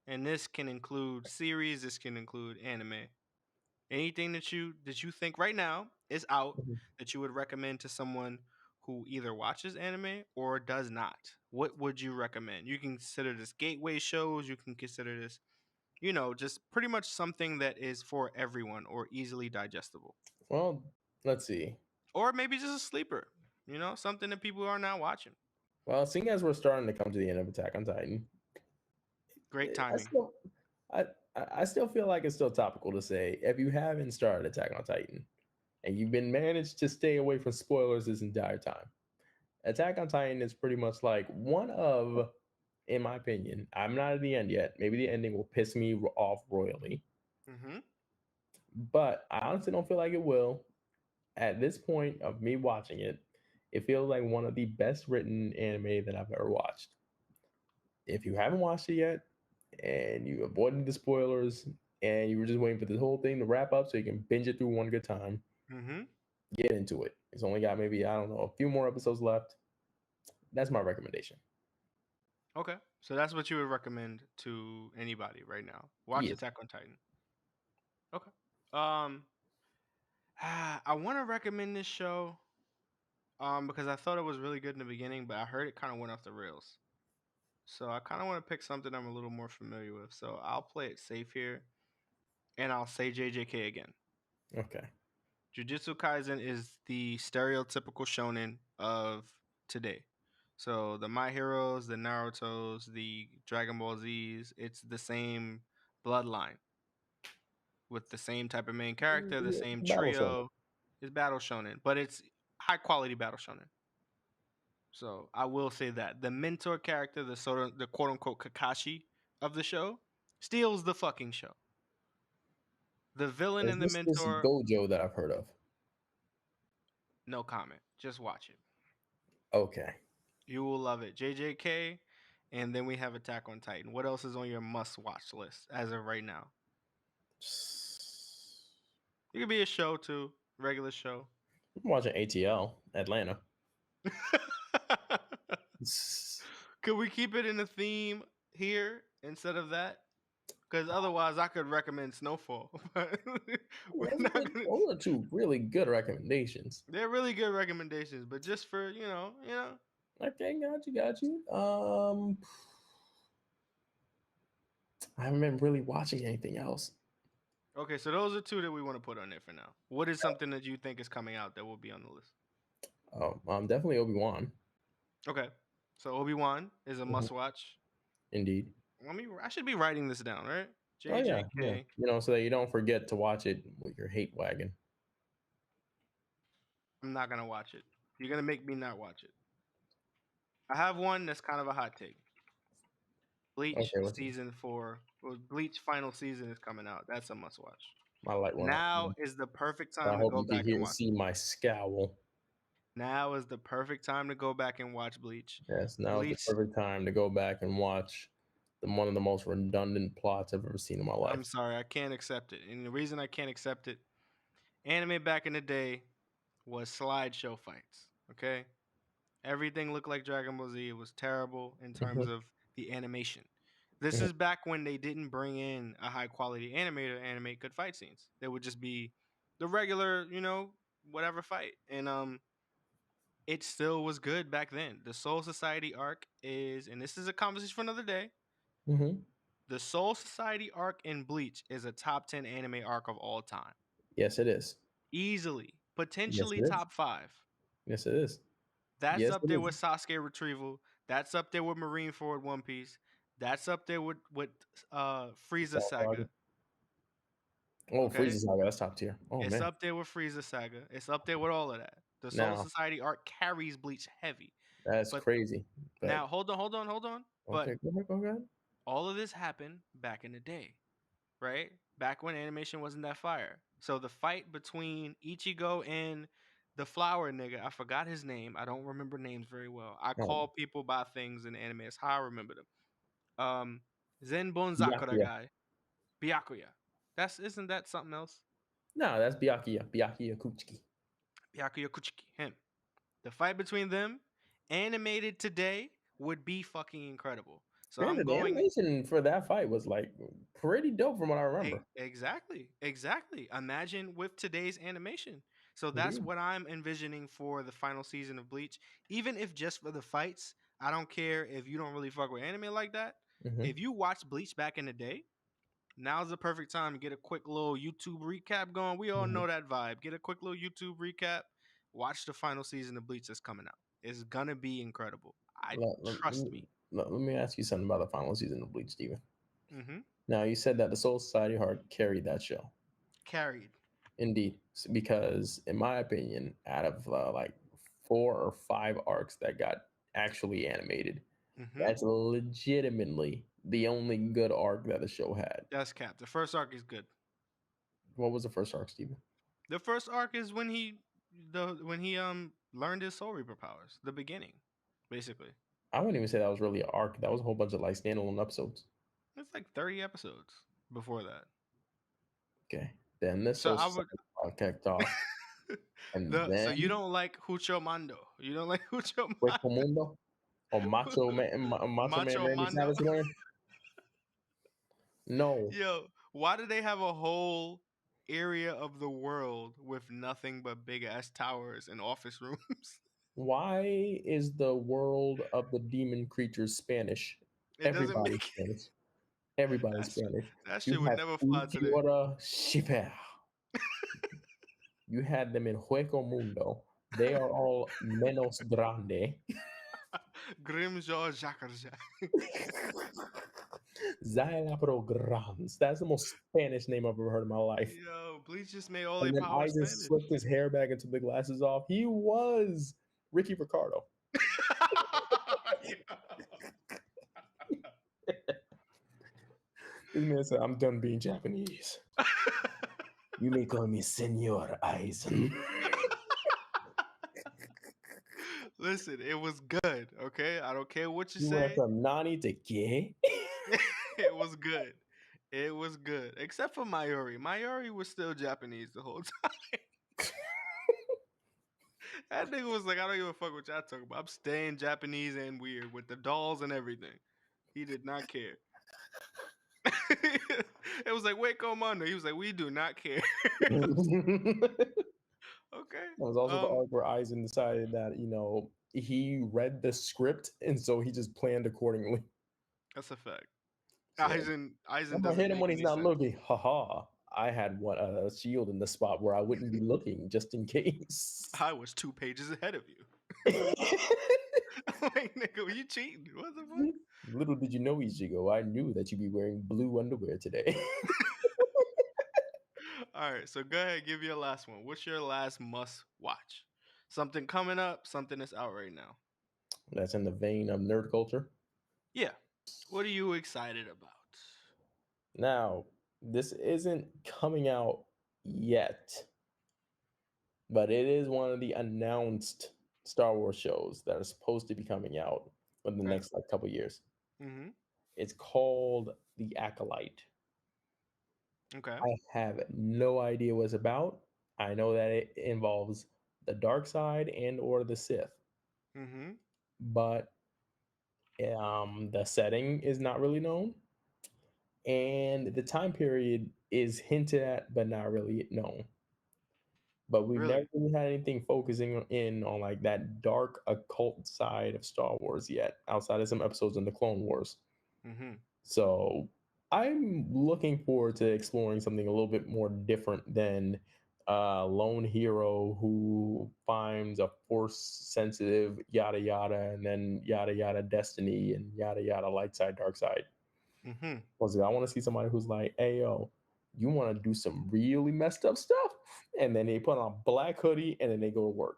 And this can include series. This can include anime. Anything that you think right now is out that you would recommend to someone who either watches anime or does not. What would you recommend? You can consider this gateway shows. You can consider this, just pretty much something that is for everyone or easily digestible. Well, let's see. Or maybe just a sleeper, something that people are now watching. Well, seeing as we're starting to come to the end of Attack on Titan. Great timing. I still feel like it's still topical to say, if you haven't started Attack on Titan and you've been managed to stay away from spoilers this entire time, Attack on Titan is pretty much like one of, in my opinion, I'm not at the end yet. Maybe the ending will piss me off royally. But I honestly don't feel like it will. At this point of me watching it, it feels like one of the best written anime that I've ever watched. If you haven't watched it yet, and you avoided the spoilers, and you were just waiting for this whole thing to wrap up so you can binge it through one good time, get into it. It's only got maybe, I don't know, a few more episodes left. That's my recommendation. Okay. So that's what you would recommend to anybody right now. Watch Attack on Titan. Okay. I want to recommend this show because I thought it was really good in the beginning, but I heard it kind of went off the rails. So I kind of want to pick something I'm a little more familiar with. So I'll play it safe here, and I'll say JJK again. Okay. Jujutsu Kaisen is the stereotypical shonen of today. So the My Heroes, the Narutos, the Dragon Ball Zs, it's the same bloodline with the same type of main character, the same trio. It's battle shonen, but it's high quality battle shonen. So I will say that the mentor character, the quote unquote Kakashi of the show, steals the fucking show. The villain and the mentor. This Gojo that I've heard of. No comment. Just watch it. Okay. You will love it. JJK, and then we have Attack on Titan. What else is on your must-watch list as of right now? It could be a show too, regular show. I'm watching ATL Atlanta. Could we keep it in a theme here instead of that? Because otherwise, I could recommend Snowfall. But Those are two really good recommendations. They're really good recommendations, but just for you know. Okay, got you. I haven't been really watching anything else. Okay, so those are two that we want to put on there for now. What is something that you think is coming out that will be on the list? Definitely Obi-Wan. Okay, so Obi-Wan is a must-watch. Indeed. I should be writing this down, right? JJK. Oh, yeah. So that you don't forget to watch it with your hate wagon. I'm not gonna watch it. You're gonna make me not watch it. I have one that's kind of a hot take. Bleach season 4, Bleach final season is coming out. That's a must-watch. My light one. Now is the perfect time to go back and watch. See my scowl. Now is the perfect time to go back and watch Bleach. Yes, now is the perfect time to go back and watch one of the most redundant plots I've ever seen in my life. I'm sorry, I can't accept it. And the reason I can't accept it, anime back in the day was slideshow fights, okay? Everything looked like Dragon Ball Z. It was terrible in terms of the animation. This is back when they didn't bring in a high-quality animator to animate good fight scenes. They would just be the regular, whatever fight. And it still was good back then. The Soul Society arc is, and this is a conversation for another day, the Soul Society arc in Bleach is a top 10 anime arc of all time. Yes, it is. Easily. Potentially top 5. Yes, it is. That's up there with Sasuke Retrieval. That's up there with Marineford One Piece. That's up there with Frieza Saga. Oh, Frieza Saga, that's top tier. Oh, it's up there with Frieza Saga. It's up there with all of that. The Soul Society arc carries Bleach heavy. That's crazy. Now, hold on. Okay, But go ahead. all of this happened back in the day, right? Back when animation wasn't that fire. So the fight between Ichigo and the flower nigga, I forgot his name. I don't remember names very well. I call people by things in anime. It's how I remember them. Zenbon Sakura guy. Byakuya. Isn't that something else? No, that's Byakuya. Byakuya Kuchiki. Byakuya Kuchiki. Him. The fight between them, animated today, would be fucking incredible. So the animation for that fight was like pretty dope from what I remember. Exactly. Imagine with today's animation. So that's what I'm envisioning for the final season of Bleach. Even if just for the fights, I don't care if you don't really fuck with anime like that. If you watch Bleach back in the day, now's the perfect time to get a quick little YouTube recap going. We all know that vibe. Get a quick little YouTube recap. Watch the final season of Bleach that's coming out. It's gonna be incredible. Trust me. Let me ask you something about the final season of Bleach, Steven. Now, you said that the Soul Society arc carried that show. Carried. Indeed. Because, in my opinion, out of like 4 or 5 arcs that got actually animated, that's legitimately the only good arc that the show had. That's cap. The first arc is good. What was the first arc, Steven? The first arc is when he learned his Soul Reaper powers. The beginning, basically. I wouldn't even say that was really an arc. That was a whole bunch of like standalone episodes. It's like 30 episodes before that. Okay. Then this kicked off. So you don't like Hucho Mando? You don't like Hucho Mando? Or Macho Man Randy Savage? No. Yo, why do they have a whole area of the world with nothing but big ass towers and office rooms? Why is the world of the demon creatures Spanish? Everybody's Spanish. Everybody's Spanish. That shit would never fly today. You had them in Hueco Mundo. They are all menos grande. Grimjaw Jacarja. Zayapro Grans. That's the most Spanish name I've ever heard in my life. Yo, Bleach just made all their I power Spanish. just slipped his hair back and took the glasses off. He was Ricky Ricardo. This man said, I'm done being Japanese. You may call me Senor Eisen. Listen, it was good, okay? I don't care what you say. Went from Nani to Ke. It was good. It was good. Except for Mayuri. Mayuri was still Japanese the whole time. That nigga was like, I don't give a fuck what y'all talking about. I'm staying Japanese and weird with the dolls and everything. He did not care. It was like, wait, Commander. He was like, we do not care. Okay. It was also the arc where Aizen decided that, he read the script, and so he just planned accordingly. That's a fact. So, Aizen I'm gonna doesn't hit him make when he's any not sense. looking. Haha. I had a shield in the spot where I wouldn't be looking, just in case. I was 2 pages ahead of you. Like, nigga, were you cheating? What the fuck? Little did you know, Ichigo, I knew that you'd be wearing blue underwear today. All right, so go ahead, give your last one. What's your last must watch? Something coming up, something that's out right now. That's in the vein of nerd culture. Yeah. What are you excited about? Now, this isn't coming out yet, but it is one of the announced Star Wars shows that are supposed to be coming out in the next couple years. Mm-hmm. It's called The Acolyte. Okay. I have no idea what it's about. I know that it involves the dark side and or the Sith. Mm-hmm. But the setting is not really known. And the time period is hinted at, but not really known. But we've never really had anything focusing in on like that dark occult side of Star Wars yet, outside of some episodes in the Clone Wars. Mm-hmm. So I'm looking forward to exploring something a little bit more different than a lone hero who finds a force sensitive yada yada and then yada yada destiny and yada yada light side dark side. Mm-hmm. I want to see somebody who's like, hey yo, you want to do some really messed up stuff, and then they put on a black hoodie and then they go to work.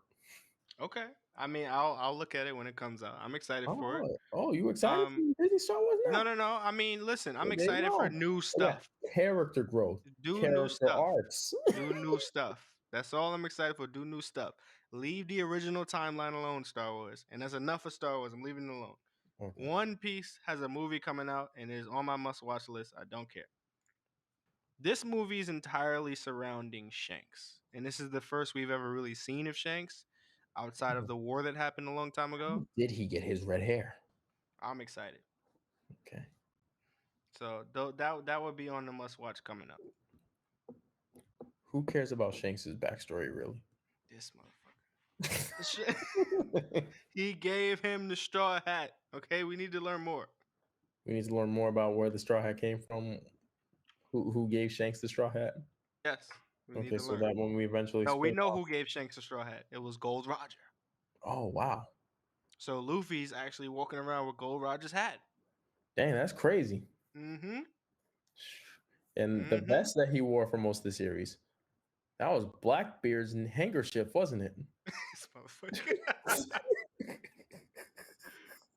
Okay. I mean, I'll look at it when it comes out. I'm excited for it. Oh, you excited for Disney Star Wars now? No. I mean, listen, I'm excited for new stuff. Character growth. Do character new stuff. arcs. Do new stuff. That's all I'm excited for. Do new stuff. Leave the original timeline alone, Star Wars. And that's enough for Star Wars. I'm leaving it alone. Okay. One Piece has a movie coming out and is on my must-watch list. I don't care. This movie is entirely surrounding Shanks. And this is the first we've ever really seen of Shanks outside of the war that happened a long time ago. How did he get his red hair? I'm excited. Okay. So that would be on the must-watch coming up. Who cares about Shanks' backstory, really? This motherfucker. He gave him the straw hat. Okay, we need to learn more. We need to learn more about where the straw hat came from. Who gave Shanks the straw hat? Yes. Okay, so that when we eventually... No, we know who gave Shanks the straw hat. It was Gold Roger. Oh, wow. So Luffy's actually walking around with Gold Roger's hat. Dang, that's crazy. Mm-hmm. And the vest that he wore for most of the series, that was Blackbeard's handkerchief, wasn't it?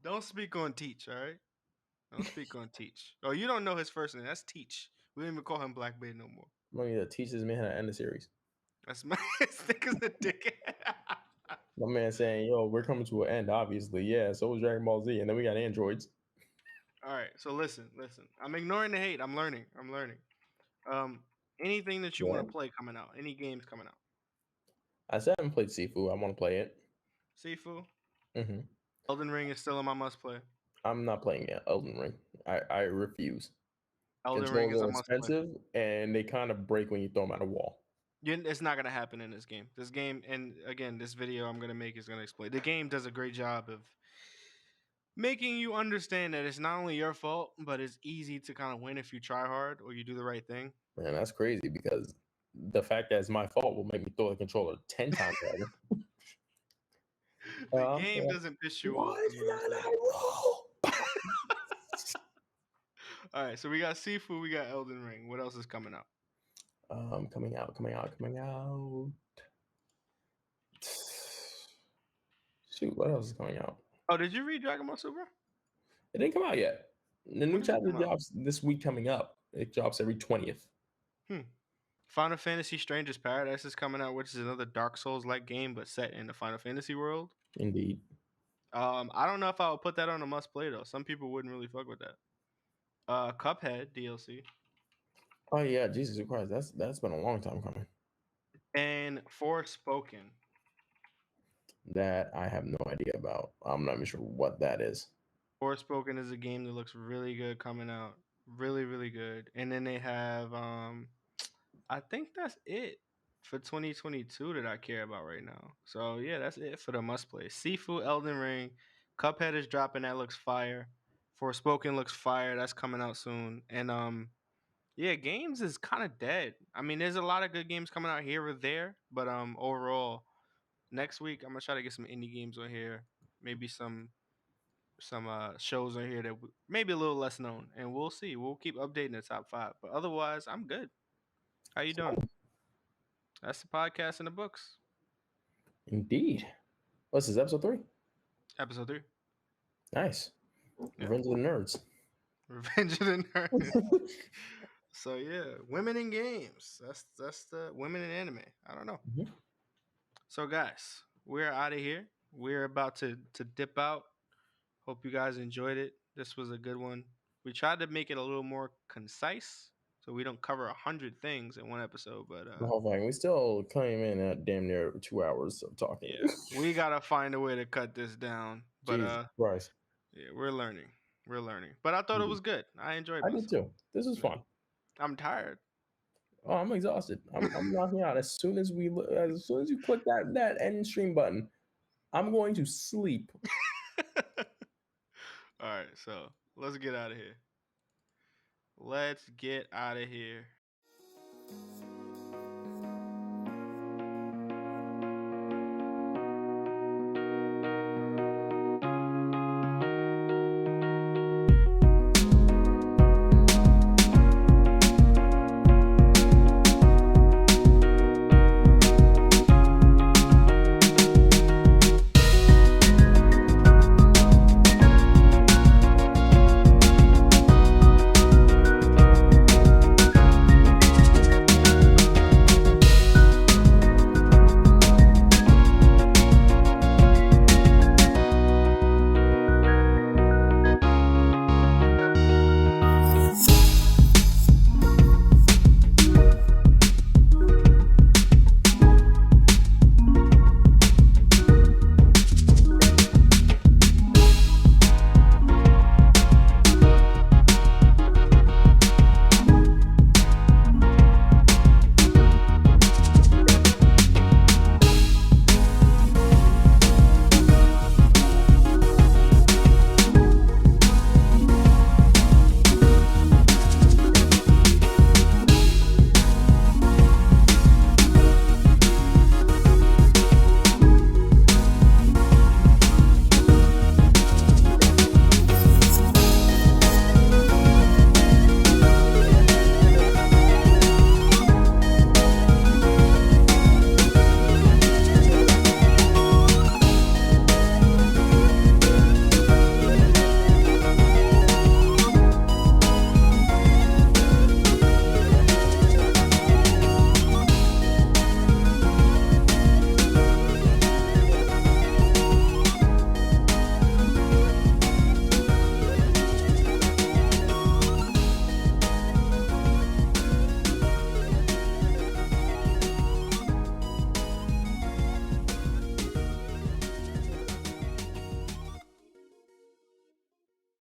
Don't speak on Teach, all right? Don't speak on Teach. Oh, you don't know his first name. That's Teach. We don't even call him Blackbeard no more. Well, yeah, teaches me how to end the series. That's my thick as a dickhead. My man saying, yo, we're coming to an end, obviously. Yeah, so was Dragon Ball Z. And then we got androids. All right, so listen. I'm ignoring the hate. I'm learning. Anything that you want to play coming out? Any games coming out? I said I haven't played Sifu. I want to play it. Sifu? Mm-hmm. Elden Ring is still on my must play. I'm not playing it. Elden Ring. I refuse. Elden Ring is a must play. Expensive, and they kind of break when you throw them at a wall. It's not going to happen in this game. This game, and again, this video I'm going to make is going to explain. The game does a great job of making you understand that it's not only your fault, but it's easy to kind of win if you try hard or you do the right thing. Man, that's crazy because the fact that it's my fault will make me throw the controller 10 times harder. The game doesn't piss you off. All right, so we got Sifu, we got Elden Ring. What else is coming out? Coming out. Shoot, what else is coming out? Oh, did you read Dragon Ball Super? It didn't come out yet. The new chapter drops this week coming up. It drops every 20th. Final Fantasy Stranger's Paradise is coming out, which is another Dark Souls-like game, but set in the Final Fantasy world. Indeed. I don't know if I would put that on a must-play, though. Some people wouldn't really fuck with that. Cuphead DLC. Oh, yeah. Jesus Christ. That's been a long time coming. And Forspoken. That I have no idea about. I'm not even sure what that is. Forspoken is a game that looks really good coming out. Really, really good. And then they have I think that's it for 2022 that I care about right now. So yeah, that's it for the must play. Sifu, Elden Ring, Cuphead is dropping. That looks fire. Forspoken looks fire. That's coming out soon. And yeah, games is kind of dead. I mean, there's a lot of good games coming out here or there, but overall, next week I'm gonna try to get some indie games on here. Maybe some shows on here that maybe a little less known, and we'll see. We'll keep updating the top 5. But otherwise, I'm good. How you doing? That's the podcast in the books. Indeed. This is episode 3. Episode 3. Nice. Yeah. Revenge of the Nerds. Revenge of the Nerds. So yeah, women in games. That's the women in anime. I don't know. Mm-hmm. So guys, we're out of here. We're about to dip out. Hope you guys enjoyed it. This was a good one. We tried to make it a little more concise, so we don't cover 100 things in one episode. But the whole thing, we still came in at damn near 2 hours of talking. Yeah, we gotta find a way to cut this down. But Jesus Christ. Yeah, we're learning. We're learning. But I thought it was good. I enjoyed it. myself. I did too. This was fun. I'm tired. Oh, I'm exhausted. I'm knocking out. As soon as you click that end stream button, I'm going to sleep. All right, so let's get out of here. Let's get out of here.